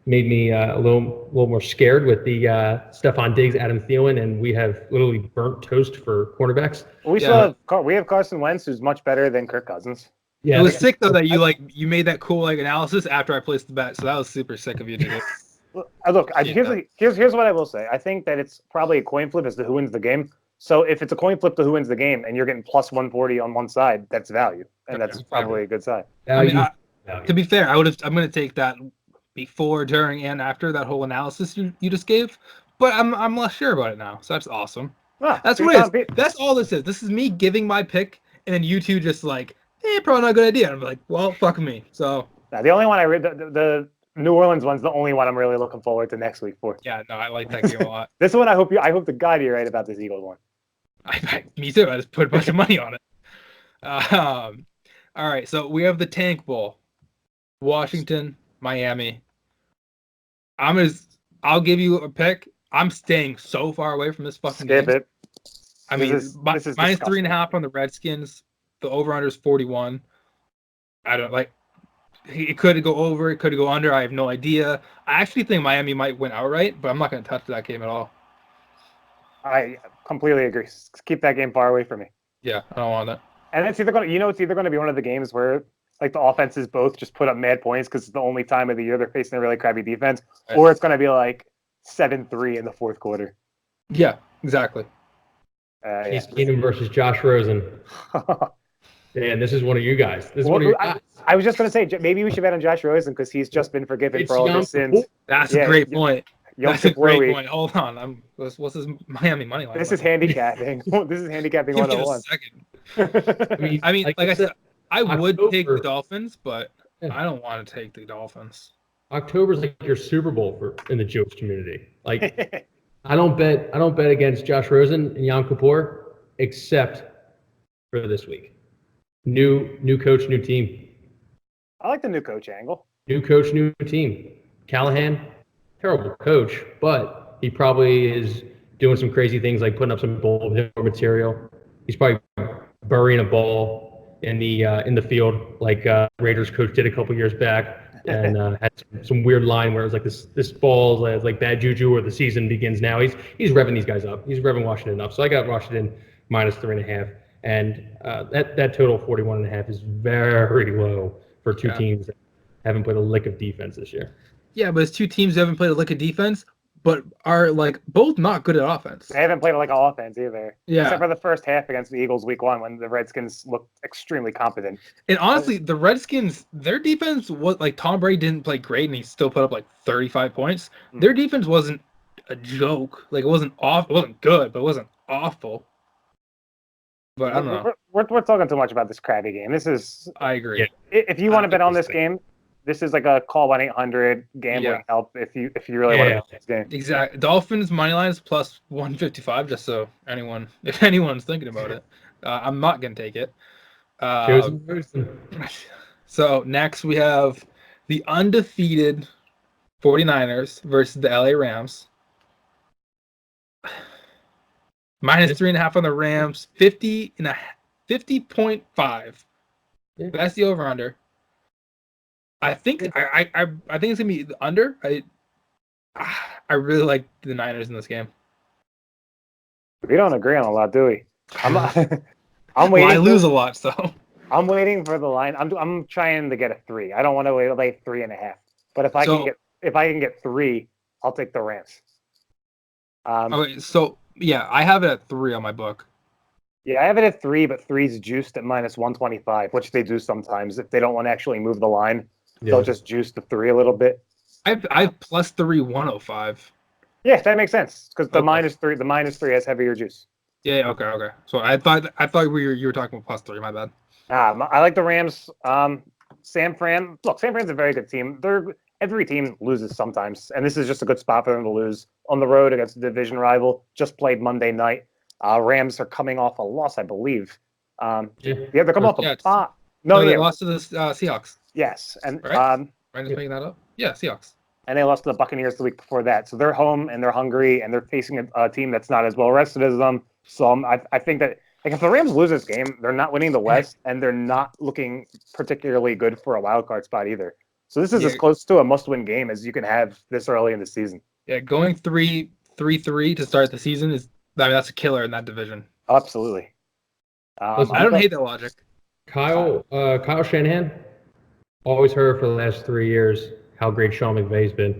made me a little more scared with the Stephon Diggs, Adam Thielen, and we have literally burnt toast for cornerbacks. We have Carson Wentz, who's much better than Kirk Cousins. Yeah, it was sick though that you made that cool analysis after I placed the bet, so that was super sick of you to do. Look, here's what I will say. I think that it's probably a coin flip as to who wins the game. So if it's a coin flip to who wins the game, and you're getting plus 140 on one side, that's value, and that's probably a good side. To be fair, I'm going to take that before, during, and after that whole analysis you just gave, but I'm less sure about it now. So that's awesome. That's what it is. That's all this is. This is me giving my pick, and then you two just like, probably not a good idea. And I'm like, well, fuck me. So the only one I read, the New Orleans one's the only one I'm really looking forward to next week for. Yeah, no, I like that game a lot. This one, I hope to God you're right about this Eagles one. Me too. I just put a bunch of money on it. All right, so we have the Tank Bowl, Washington, Miami. I'll give you a pick. I'm staying so far away from this fucking game. Skip it. I mean, this is minus disgusting. 3.5 on the Redskins. The over/under is 41. I don't like. It could go over. It could go under. I have no idea. I actually think Miami might win outright, but I'm not going to touch that game at all. I completely agree. Keep that game far away from me. Yeah, I don't want that. And it's either going to be one of the games where like the offenses both just put up mad points because it's the only time of the year they're facing a really crappy defense, or it's going to be like 7-3 in the fourth quarter. Yeah, exactly. Case Keenum versus Josh Rosen. Dan, this is one of you guys. I was just going to say, maybe we should bet on Josh Rosen because he's just been forgiven for all his sins. That's a great point. That's a great point. Hold on. What's this Miami money line? This is handicapping. This is handicapping 101. I mean, like I said, I would take the Dolphins, but I don't want to take the Dolphins. October's like your Super Bowl in the Jewish community. Like, I don't bet against Josh Rosen and Yom Kippur, except for this week. New coach, new team. I like the new coach angle. New coach, new team. Callahan, terrible coach, but he probably is doing some crazy things like putting up some bowl material. He's probably burying a ball in the field like Raiders coach did a couple years back, and had some weird line where it was like this ball is like bad juju or the season begins now. He's revving these guys up. He's revving Washington up. So I got Washington minus 3.5, and that total 41.5 is very low for two teams that haven't played a lick of defense this year. Yeah, but it's two teams that haven't played a lick of defense, but are like both not good at offense. They haven't played like offense either. Yeah. Except for the first half against the Eagles week 1 when the Redskins looked extremely competent. And honestly, the Redskins, their defense was like Tom Brady didn't play great and he still put up like 35 points. Their defense wasn't a joke. Like it wasn't awful. It wasn't good, but it wasn't awful. But I don't know. We're talking too much about this crappy game. I agree. If you want to bet on this game, this is like a call 1-800 gambling help if you really want to bet this game. Exactly. Dolphins money line is plus 155. Just so if anyone's thinking about it, I'm not gonna take it. So next we have the undefeated 49ers versus the LA Rams. Minus 3.5 on the Rams. 50.5. That's the over under. I think I think it's gonna be the under. I really like the Niners in this game. We don't agree on a lot, do we? I'm waiting. Well, I lose a lot, so I'm waiting for the line. I'm trying to get a 3. I don't want to wait like 3.5. But if I can get 3, I'll take the Rams. Okay, so yeah, I have it at 3 on my book. Yeah, I have it at 3, but 3's juiced at minus 125, which they do sometimes if they don't want to actually move the line. They'll just juice the 3 a little bit. I've plus 3 105. Yeah, that makes sense because the Okay. -3 has heavier juice. Yeah. Okay. So I thought you were talking about plus 3. My bad. I like the Rams. San Fran. Look, San Fran's a very good team. Every team loses sometimes, and this is just a good spot for them to lose on the road against a division rival. Just played Monday night. Rams are coming off a loss, I believe. Yeah. Yeah, they're coming off a spot. No, No, they yeah, lost to the Seahawks. yes, and Right? Am I just making that up? Yeah, Seahawks. and they lost to the Buccaneers the week before that. So they're home and they're hungry and they're facing a team that's not as well rested as them. So I think that like if the Rams lose this game, they're not winning the West and they're not looking particularly good for a wild card spot either. So this is as close to a must-win game as you can have this early in the season. Yeah, going 3-3 to start the season that's a killer in that division. Absolutely. Listen, I don't hate that logic. Kyle Shanahan, always heard for the last 3 years how great Sean McVay's been.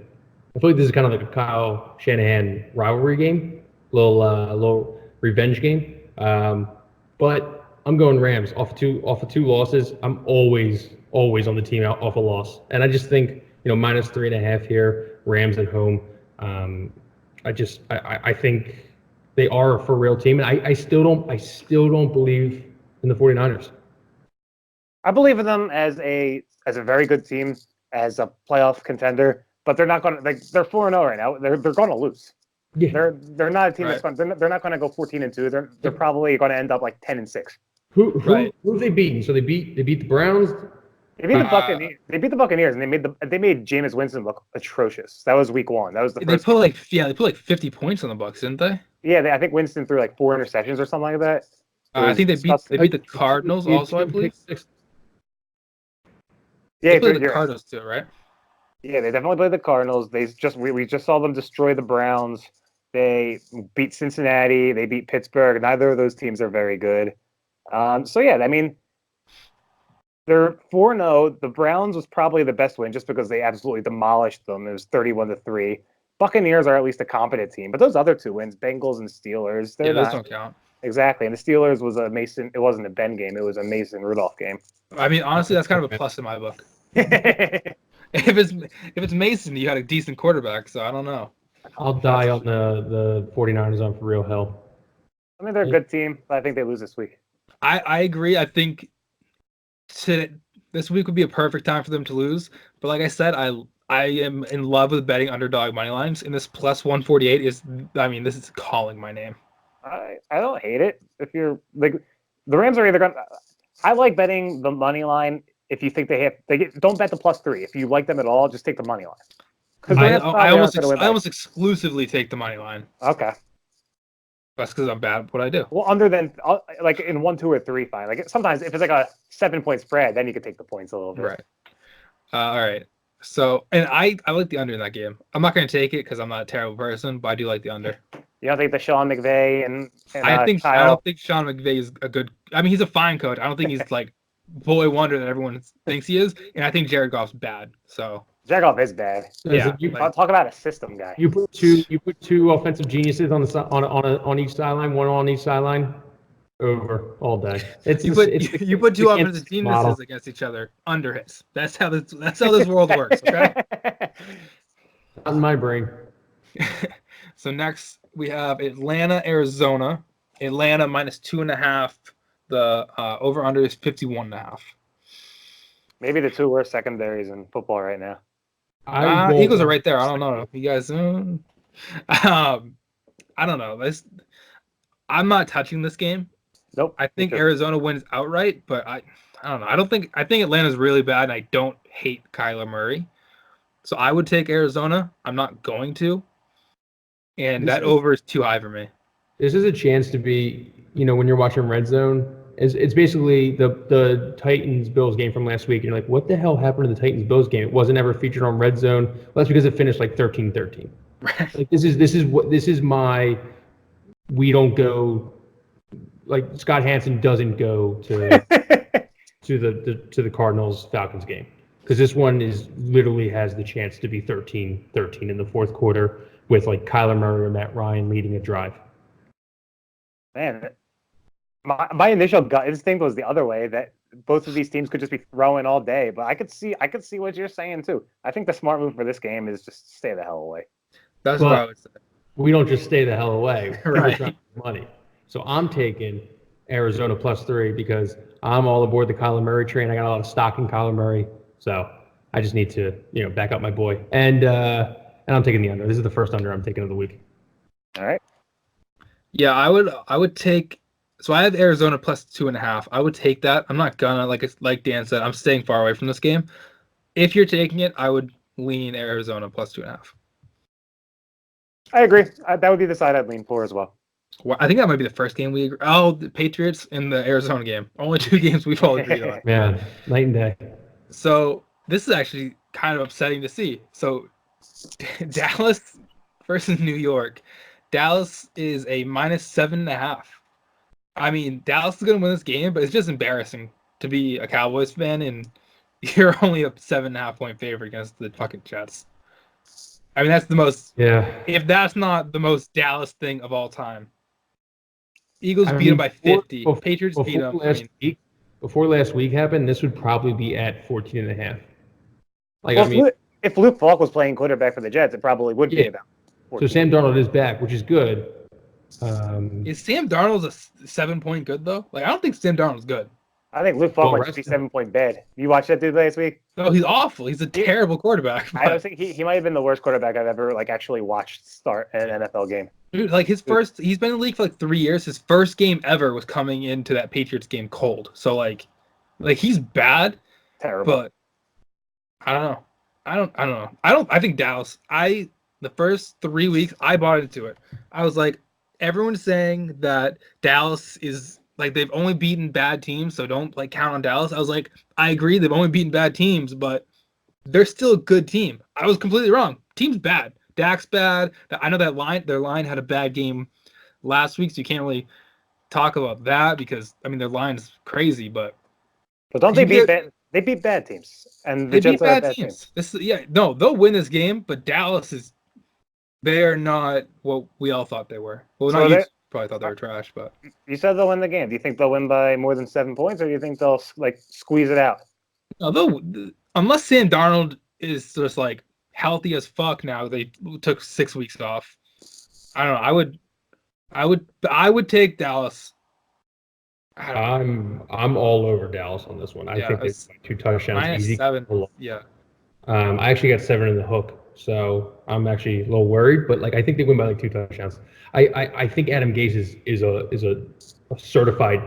I feel like this is kind of like a Kyle Shanahan rivalry game, little revenge game. But I'm going Rams off of two losses. I'm always on the team off a loss, and I just think -3.5 here, Rams at home. I think they are a for real team, and I still don't believe in the 49ers. I believe in them as a very good team, as a playoff contender, but they're not going to they're 4-0 right now. They're going to lose. Yeah. They're not a team that's going. They're not going to go 14-2. They're probably going to end up like 10-6. Who have they beaten? So they beat the Browns. They beat the Buccaneers. They beat the Buccaneers, and they made Jameis Winston look atrocious. That was week 1. That was the first. They put like 50 points on the Bucs, didn't they? Yeah, I think Winston threw like 4 interceptions or something like that. I think they beat the Cardinals also, I believe. Yeah, they played the Cardinals too, right? Yeah, they definitely played the Cardinals. We just saw them destroy the Browns. They beat Cincinnati. They beat Pittsburgh. Neither of those teams are very good. So yeah, I mean, they're 4-0. The Browns was probably the best win just because they absolutely demolished them. It was 31-3. Buccaneers are at least a competent team, but those other 2 wins, Bengals and Steelers, those don't count. Exactly, and the Steelers was a Mason. It wasn't a Ben game. It was a Mason Rudolph game. I mean, honestly, that's kind of a plus in my book. If it's Mason, you had a decent quarterback, so I don't know. I'll die on the 49ers on for real hell. I mean, they're a good team, but I think they lose this week. I agree. I think this week would be a perfect time for them to lose. But like I said, I am in love with betting underdog money lines, and this plus 148 this is calling my name. I don't hate it. If you're like, the Rams are either going. I like betting the money line. If you think don't bet the +3. If you like them at all, just take the money line. I almost exclusively take the money line. Okay. That's because I'm bad at what I do. Well, under than like in 1, 2, or 3, fine. Like sometimes if it's like a 7-point spread, then you can take the points a little bit. Right. All right. So, and I like the under in that game. I'm not going to take it because I'm not a terrible person, but I do like the under. You don't think the Sean McVay and I don't think Sean McVay is a good. I mean, he's a fine coach. I don't think he's like boy wonder that everyone thinks he is, and I think Jared Goff's bad. So Jared Goff is bad. Yeah, talk about a system guy. You put two offensive geniuses on each sideline, one on each sideline, over all day. You put two offensive geniuses against each other under his. That's how this world works. Okay. Not in my brain. So next we have Atlanta, Arizona. Atlanta -2.5. The over under is 51.5. Maybe the 2 worst secondaries in football right now. Eagles are right there. I don't know. You guys, I don't know. I'm not touching this game. Nope. I think Arizona wins outright, but I don't know. I think Atlanta's really bad, and I don't hate Kyler Murray. So I would take Arizona. I'm not going to. And that over is too high for me. This is a chance to be, when you're watching Red Zone, it's basically the Titans-Bills game from last week. And you're like, what the hell happened to the Titans-Bills game? It wasn't ever featured on Red Zone. Well, that's because it finished like 13-13. Right. Like this is my, we don't go, like Scott Hansen doesn't go to the Cardinals-Falcons game. Because this one literally has the chance to be 13-13 in the fourth quarter with like Kyler Murray or Matt Ryan leading a drive. Man, my initial gut instinct was the other way, that both of these teams could just be throwing all day. But I could see what you're saying too. I think the smart move for this game is just stay the hell away. That's Well, what I would say. We don't just stay the hell away. We're Right. trying to make money. So I'm taking Arizona +3 because I'm all aboard the Kyler Murray train. I got a lot of stock in Kyler Murray, so I just need to back up my boy. And I'm taking the under. This is the first under I'm taking of the week. All right. Yeah, I would take. So I have Arizona +2.5. I would take that. I'm not gonna like Dan said. I'm staying far away from this game. If you're taking it, I would lean Arizona +2.5. I agree. That would be the side I'd lean for as well. Well, I think that might be the first game we agree. Oh, the Patriots and the Arizona game. Only 2 games we've all agreed on. Man, night and day. So this is actually kind of upsetting to see. So Dallas versus New York. Dallas is a -7.5. I mean, Dallas is going to win this game, but it's just embarrassing to be a Cowboys fan and you're only a 7.5 point favorite against the fucking Jets. I mean, that's the most. Yeah. If that's not the most Dallas thing of all time. Eagles beat them by 50. Patriots beat them. Before last week happened, this would probably be at 14.5. If Luke Falk was playing quarterback for the Jets, it probably would be about 14. So Sam Darnold is back, which is good. Is Sam Darnold a 7-point good though? Like, I don't think Sam Darnold's good. I think Luke Falk might just be 7-point bad. You watched that dude last week? No, he's awful. He's a terrible quarterback. I don't think he might have been the worst quarterback I've ever actually watched start an NFL game. Dude, like he's been in the league for 3 years. His first game ever was coming into that Patriots game cold. So like he's bad. Terrible. But I don't know. I don't know. I think Dallas. The first 3 weeks I bought into it. I was like, everyone's saying that Dallas is like they've only beaten bad teams, so don't count on Dallas. I was like, I agree, they've only beaten bad teams, but they're still a good team. I was completely wrong. Team's bad. Dak's bad. I know that their line had a bad game last week, so you can't really talk about that because their line's crazy, but don't they beat bad? They beat bad teams, and the Jets are bad teams. They'll win this game, but Dallas is. They are not what we all thought they were. Well, so you probably thought they were trash, but you said they'll win the game. Do you think they'll win by more than 7 points, or do you think they'll squeeze it out? No, unless Sam Darnold is just healthy as fuck now. They took 6 weeks off. I don't know. I would take Dallas. I'm all over Dallas on this one. I think it's 2 touchdowns easy. -7. Yeah. I actually got 7 in the hook. So I'm actually a little worried, but I think they win by 2 touchdowns. I think Adam Gase is a certified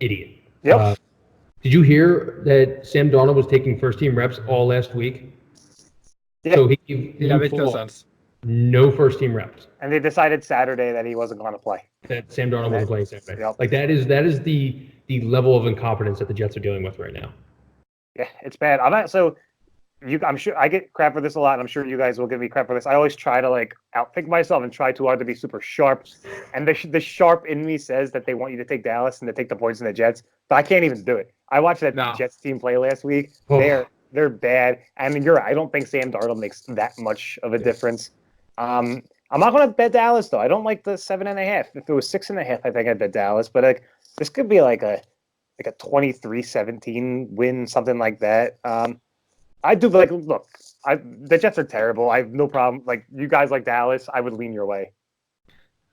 idiot. Yep. Did you hear that Sam Darnold was taking first team reps all last week? Yeah. So he makes no sense. No first team reps. And they decided Saturday that he wasn't going to play. That Sam Darnold wasn't playing Saturday. Yep. That is the level of incompetence that the Jets are dealing with right now. Yeah, it's bad. I'm sure I get crap for this a lot, and I'm sure you guys will give me crap for this. I always try to outthink myself and try too hard to be super sharp. And the sharp in me says that they want you to take Dallas and to take the points in the Jets, but I can't even do it. I watched that Jets team play last week. Oh. They're bad. You're right. I don't think Sam Darnold makes that much of a difference. I'm not going to bet Dallas though. I don't like the 7.5. If it was 6.5, I think I'd bet Dallas. But this could be a 23-17 win, something like that. I do look. The Jets are terrible. I have no problem. You guys like Dallas, I would lean your way.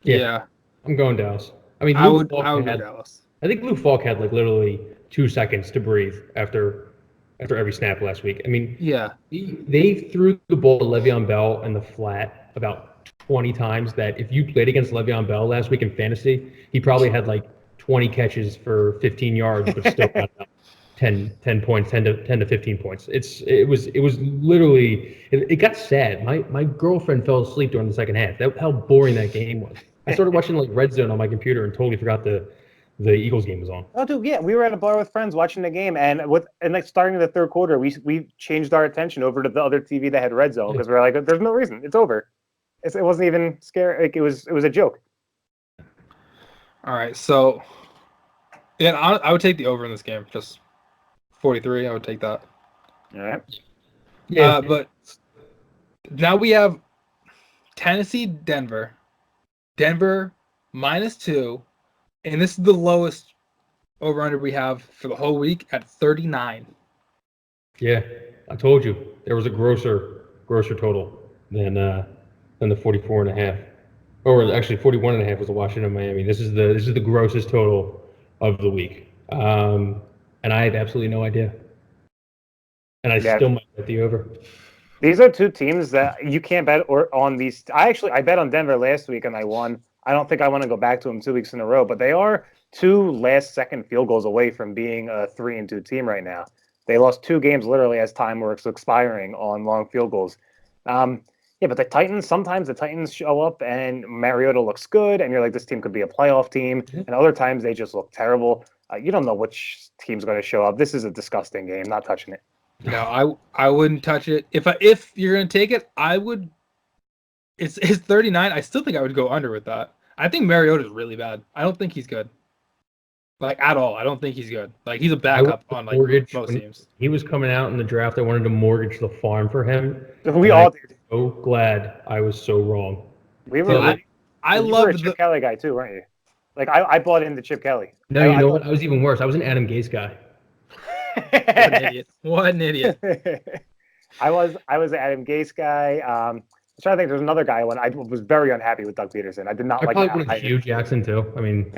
Yeah. I'm going Dallas. I would go Dallas. I think Luke Falk had literally 2 seconds to breathe after every snap last week. They threw the ball to Le'Veon Bell in the flat about 20 times. That if you played against Le'Veon Bell last week in fantasy, he probably had 20 catches for 15 yards, but still got 10 points, 10 to 15 points. It was literally, it got sad. My girlfriend fell asleep during the second half. How boring that game was. I started watching Red Zone on my computer and totally forgot the Eagles game was on. Oh, dude, yeah, we were at a bar with friends watching the game, and starting in the third quarter, we changed our attention over to the other TV that had Red Zone because we were there's no reason, it's over. It wasn't even scary. It was a joke. All right, so I would take the over in this game. Just 43, I would take that. All right. Yeah. But now we have Tennessee, Denver. Denver -2, and this is the lowest over-under we have for the whole week at 39. Yeah, I told you there was a grosser total than the 44.5. Or actually 41.5 was the Washington Miami. This is the grossest total of the week. And I have absolutely no idea. And I still might bet the over. These are two teams that you can't bet on these. I bet on Denver last week and I won. I don't think I want to go back to them 2 weeks in a row, but they are 2 last-second field goals away from being a 3-2 team right now. They lost 2 games literally as time was expiring on long field goals. Yeah, but the Titans, sometimes the Titans show up and Mariota looks good, and you're like, this team could be a playoff team. And other times they just look terrible. You don't know which team's going to show up. This is a disgusting game. Not touching it. No, I wouldn't touch it. If you're gonna take it, I would. It's 39. I still think I would go under with that. I think Mariota is really bad. I don't think he's good. Like at all. I don't think he's good. Like he's a backup on like most teams. He was coming out in the draft. I wanted to mortgage the farm for him. We all did. So glad I was so wrong. I love love a Chip Kelly guy too, weren't you? Like I bought into Chip Kelly. No, you know what? I was even worse. I was an Adam Gase guy. What an idiot. I was an Adam Gase guy. I'm trying to think. There's another guy when I was very unhappy with Doug Peterson. I did not like. I probably wanted Hugh Jackson too. I mean,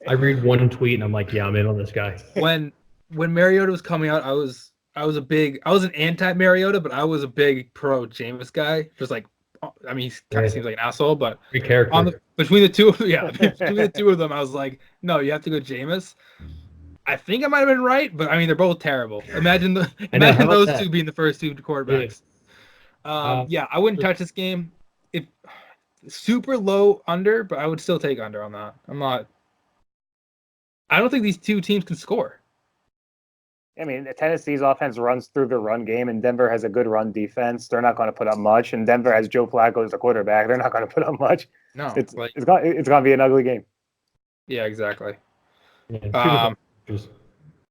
I read one tweet and I'm like, yeah, I'm in on this guy. When Mariota was coming out, I was an anti-Mariota, but I was a big pro Jameis guy. Just like, I mean, he kind of seems like an asshole, but great character. Between the two of them, I was like, no, you have to go Jameis. I think I might have been right, but I mean, they're both terrible. Imagine those two being the first 2 quarterbacks. Yeah, I wouldn't touch this game. If super low under, but I would still take under on that. I don't think these two teams can score. I mean, Tennessee's offense runs through the run game, and Denver has a good run defense. They're not going to put up much, and Denver has Joe Flacco as the quarterback. They're not going to put up much. No, it's going to be an ugly game. Yeah, exactly. Yeah,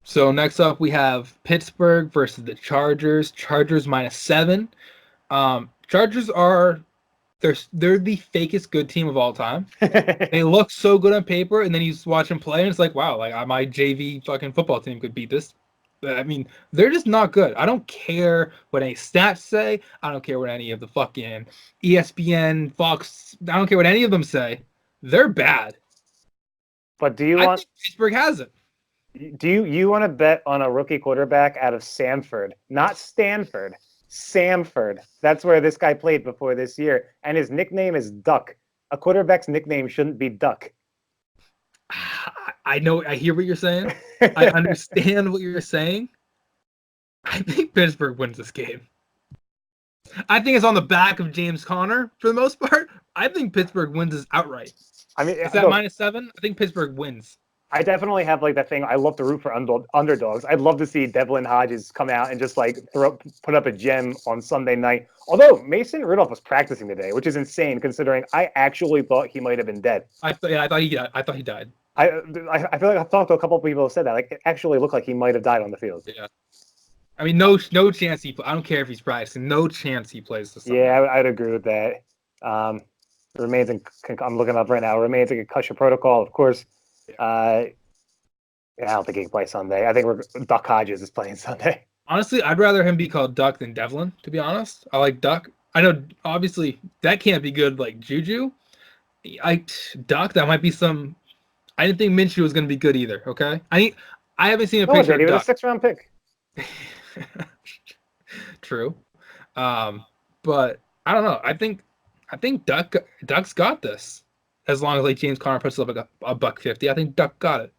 so next up we have Pittsburgh versus the Chargers. Chargers -7. Chargers are they're the fakest good team of all time. They look so good on paper, and then you just watch them play, and it's like, wow, like my JV fucking football team could beat this. I mean, they're just not good. I don't care what any stats say. I don't care what any of the fucking ESPN, Fox. I don't care what any of them say. They're bad. But do you I think Pittsburgh has it. Do you want to bet on a rookie quarterback out of Samford, not Stanford? Samford. That's where this guy played before this year, and his nickname is Duck. A quarterback's nickname shouldn't be Duck. I know. I hear what you're saying. I understand what you're saying. I think Pittsburgh wins this game. I think it's on the back of James Conner for the most part. I think Pittsburgh wins this outright. I mean, is that -7? I think Pittsburgh wins. I definitely have like that thing. I love to root for underdogs. I'd love to see Devlin Hodges come out and just like put up a gem on Sunday night. Although Mason Rudolph was practicing today, which is insane considering I actually thought he might have been dead. I thought he died. I feel like I've talked to a couple of people who said that. Like it actually looked like he might have died on the field. Yeah. I mean, no chance he. I don't care if he's practicing. No chance he plays this. Yeah, I'd agree with that. Remains in. I'm looking up right now. Remains in concussion protocol, of course. I don't think he can play Sunday. I think Duck Hodges is playing Sunday. Honestly, I'd rather him be called Duck than Devlin, to be honest. I like Duck. I know, obviously, that can't be good like Juju. Duck, that might be some... I didn't think Minshew was going to be good either, okay? I haven't seen a picture of Duck. He was a 6th-round pick. True. But, I don't know. I think Duck's got this. As long as like James Conner puts up a $150, I think Duck got it.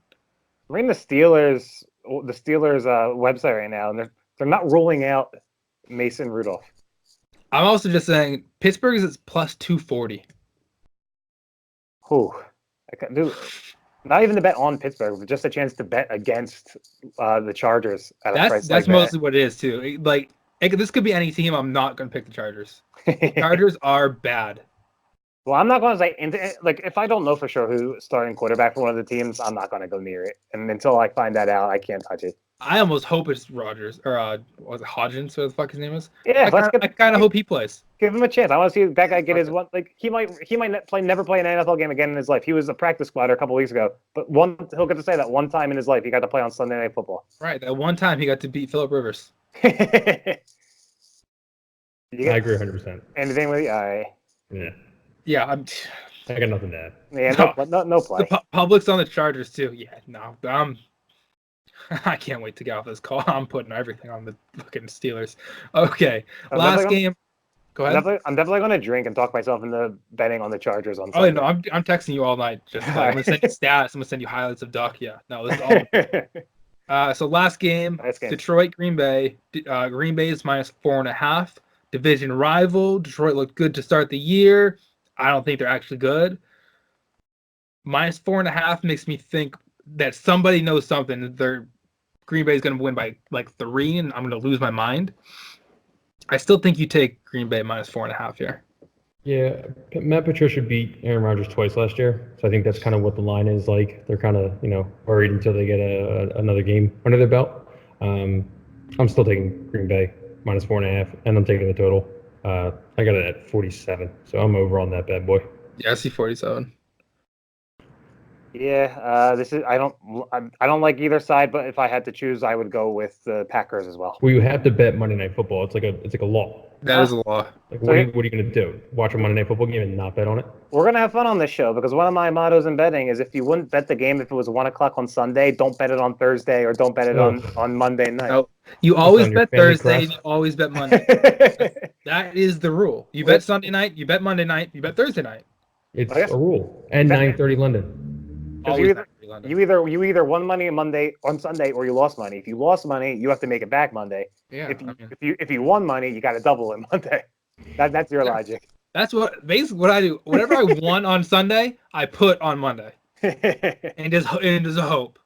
I'm reading the Steelers website right now, and they're not ruling out Mason Rudolph. I'm also just saying Pittsburgh is plus 240. Not even to bet on Pittsburgh, but just a chance to bet against the Chargers at a price that's mostly what it is too. Like this could be any team. I'm not going to pick the Chargers. The Chargers are bad. Well, I'm not going to say, like, if I don't know for sure who's starting quarterback for one of the teams, I'm not going to go near it. And until I find that out, I can't touch it. I almost hope it's Rogers or was it Hodgins? What the fuck his name is? Yeah, I kind of hope he plays. give him a chance. I want to see that guy get his one. Like he might never play an NFL game again in his life. He was a practice squatter a couple weeks ago, but he'll get to say that one time in his life he got to play on Sunday Night Football. Right, that one time he got to beat Phillip Rivers. I agree 100%. Anything with the Yeah. Yeah, I got nothing to add. Yeah, no play. The public's on the Chargers too. Yeah, no, I can't wait to get off this call. I'm putting everything on the fucking Steelers. Okay, last game. Go ahead. I'm definitely going to drink and talk myself into betting on the Chargers on Oh Sunday. no, I'm texting you all night. Just like, I'm gonna send you stats. I'm gonna send you highlights of Duck. Yeah, no, this is all. So last game, Detroit, Green Bay. Green Bay is -4.5. Division rival. Detroit looked good to start the year. I don't think they're actually good. -4.5 makes me think that somebody knows something. Green Bay is going to win by like 3, and I'm going to lose my mind. I still think you take Green Bay -4.5 here. Yeah, Matt Patricia beat Aaron Rodgers twice last year, so I think that's kind of what the line is like. They're kind of worried until they get another game under their belt. I'm still taking Green Bay -4.5, and I'm taking the total. I got it at 47, so I'm over on that bad boy. Yeah, I see 47. Yeah, I don't like either side, but if I had to choose, I would go with the Packers as well. Well, you have to bet Monday Night Football. It's like a law. That is a law. Like, what are you going to do? Watch a Monday Night Football game and not bet on it? We're going to have fun on this show because one of my mottos in betting is if you wouldn't bet the game if it was 1 o'clock on Sunday, don't bet it on Thursday or don't bet it on Monday night. No, you always bet Thursday and you always bet Monday. That is the rule. You bet Sunday night, you bet Monday night, you bet Thursday night. It's a rule. And 9:30 London. You either won money on Sunday or you lost money. If you lost money, you have to make it back Monday. Yeah. If you won money, you got to double it Monday. That's your logic. That's basically what I do. Whatever I won on Sunday, I put on Monday, and there's a hope.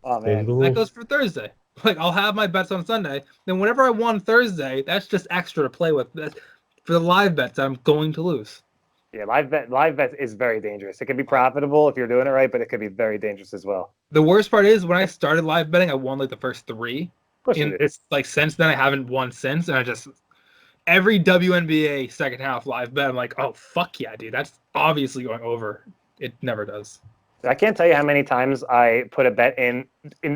Oh man, that goes for Thursday. Like I'll have my bets on Sunday, then whatever I won Thursday, that's just extra to play with. For the live bets, I'm going to lose. Yeah, live bet is very dangerous. It can be profitable if you're doing it right, but it could be very dangerous as well. The worst part is when I started live betting, I won like the first 3. And it's like since then I haven't won since, and I just every WNBA second half live bet, I'm like, oh fuck yeah, dude, that's obviously going over. It never does. I can't tell you how many times I put a bet in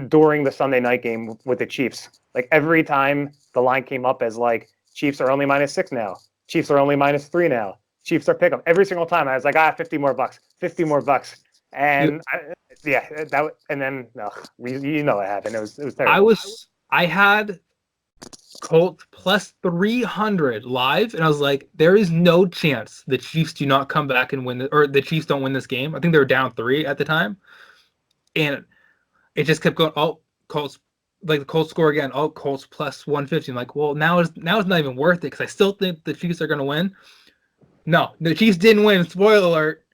during the Sunday night game with the Chiefs. Like every time the line came up as like Chiefs are only -6 now, Chiefs are only -3 now. Chiefs are pick 'em. Every single time I was like, $50 more, $50 more. And then you know what happened. It was terrible. I had Colts +300 live, and I was like, there is no chance the Chiefs do not come back and win or the Chiefs don't win this game. I think they were down 3 at the time. And it just kept going, oh, Colts, like the Colts score again, oh, Colts +150. I'm like, well, now it's not even worth it because I still think the Chiefs are gonna win. No, the Chiefs didn't win. Spoiler alert.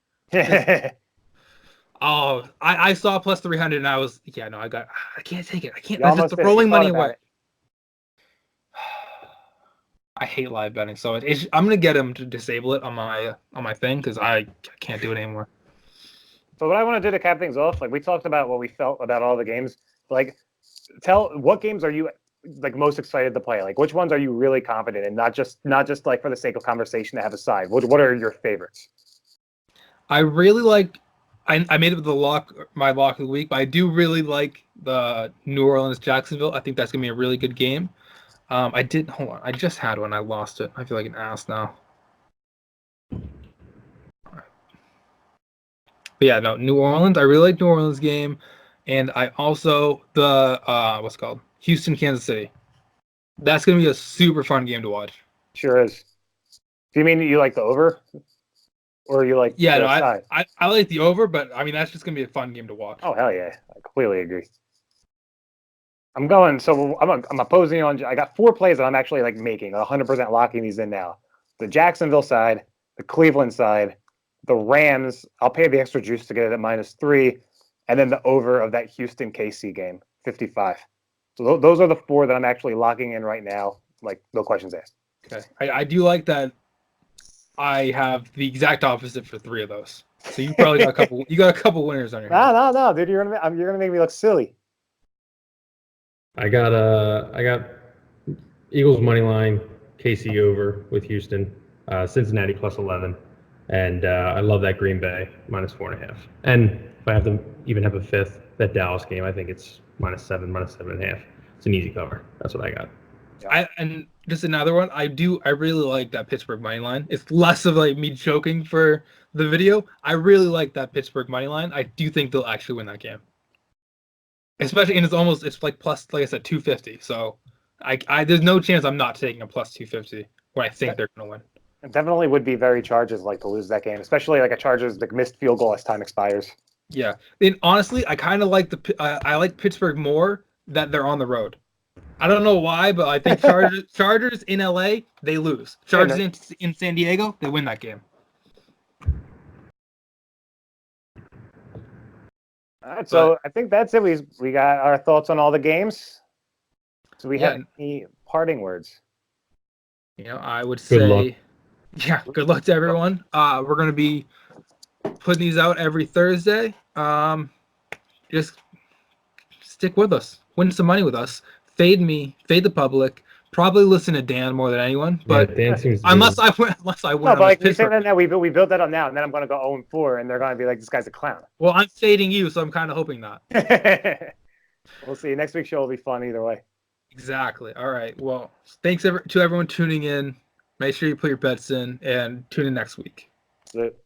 Oh, I saw +300 and I was, I can't take it. I can't. That's just throwing money away. I hate live betting, so I'm gonna get him to disable it on my thing because I can't do it anymore. So what I want to do to cap things off, like we talked about what we felt about all the games. Like, what games are you like most excited to play? Like which ones are you really confident in? Not just like for the sake of conversation to have a side. What are your favorites? I really like I made it with my lock of the week, but I do really like the New Orleans Jacksonville. I think that's gonna be a really good game. I just had one, I lost it. I feel like an ass now. But yeah, no, New Orleans. I really like New Orleans game. And I also what's it called? Houston, Kansas City. That's going to be a super fun game to watch. Sure is. Do you mean you like the over? Or you like the side? I like the over, but I mean, that's just going to be a fun game to watch. Oh, hell yeah. I completely agree. I'm opposing you on. I got 4 plays that I'm actually like making 100% locking these in now. The Jacksonville side, the Cleveland side, the Rams. I'll pay the extra juice to get it at -3, and then the over of that Houston KC game, 55. So those are the 4 that I'm actually locking in right now. Like no questions asked. Okay, I do like that. I have the exact opposite for 3 of those. So you probably got a couple. You got a couple winners on your hands. No, dude. You're gonna make me look silly. I got Eagles money line, KC over with Houston, Cincinnati plus 11, and I love that Green Bay minus 4.5. And if I have to even have a fifth, that Dallas game, I think it's -7, -7.5. It's an easy cover. That's what I got. And just another one. I really like that Pittsburgh money line. It's less of like me joking for the video. I really like that Pittsburgh money line. I do think they'll actually win that game. Especially, and it's like plus, like I said, 250. So I there's no chance I'm not taking a plus 250 when I think they're gonna win. It definitely would be very Chargers like to lose that game, especially like a Chargers like missed field goal as time expires. Yeah, and honestly, I kind of like I like Pittsburgh more that they're on the road. I don't know why, but I think Chargers in LA, they lose. Chargers in San Diego, they win that game. All right, so I think that's it. We got our thoughts on all the games. So we have any parting words? I would Good luck. say, yeah, good luck to everyone. We're gonna be putting these out every Thursday. Just stick with us, win some money with us. Fade me, fade the public. Probably listen to Dan more than anyone, but Dan seems to unless I win. No, but like we say that now, we built that up now, and then I'm going to go 0-4, and they're going to be like, this guy's a clown. Well, I'm fading you, so I'm kind of hoping not. We'll see. Next week's show will be fun either way. Exactly. All right. Well, thanks to everyone tuning in. Make sure you put your bets in and tune in next week. That's it.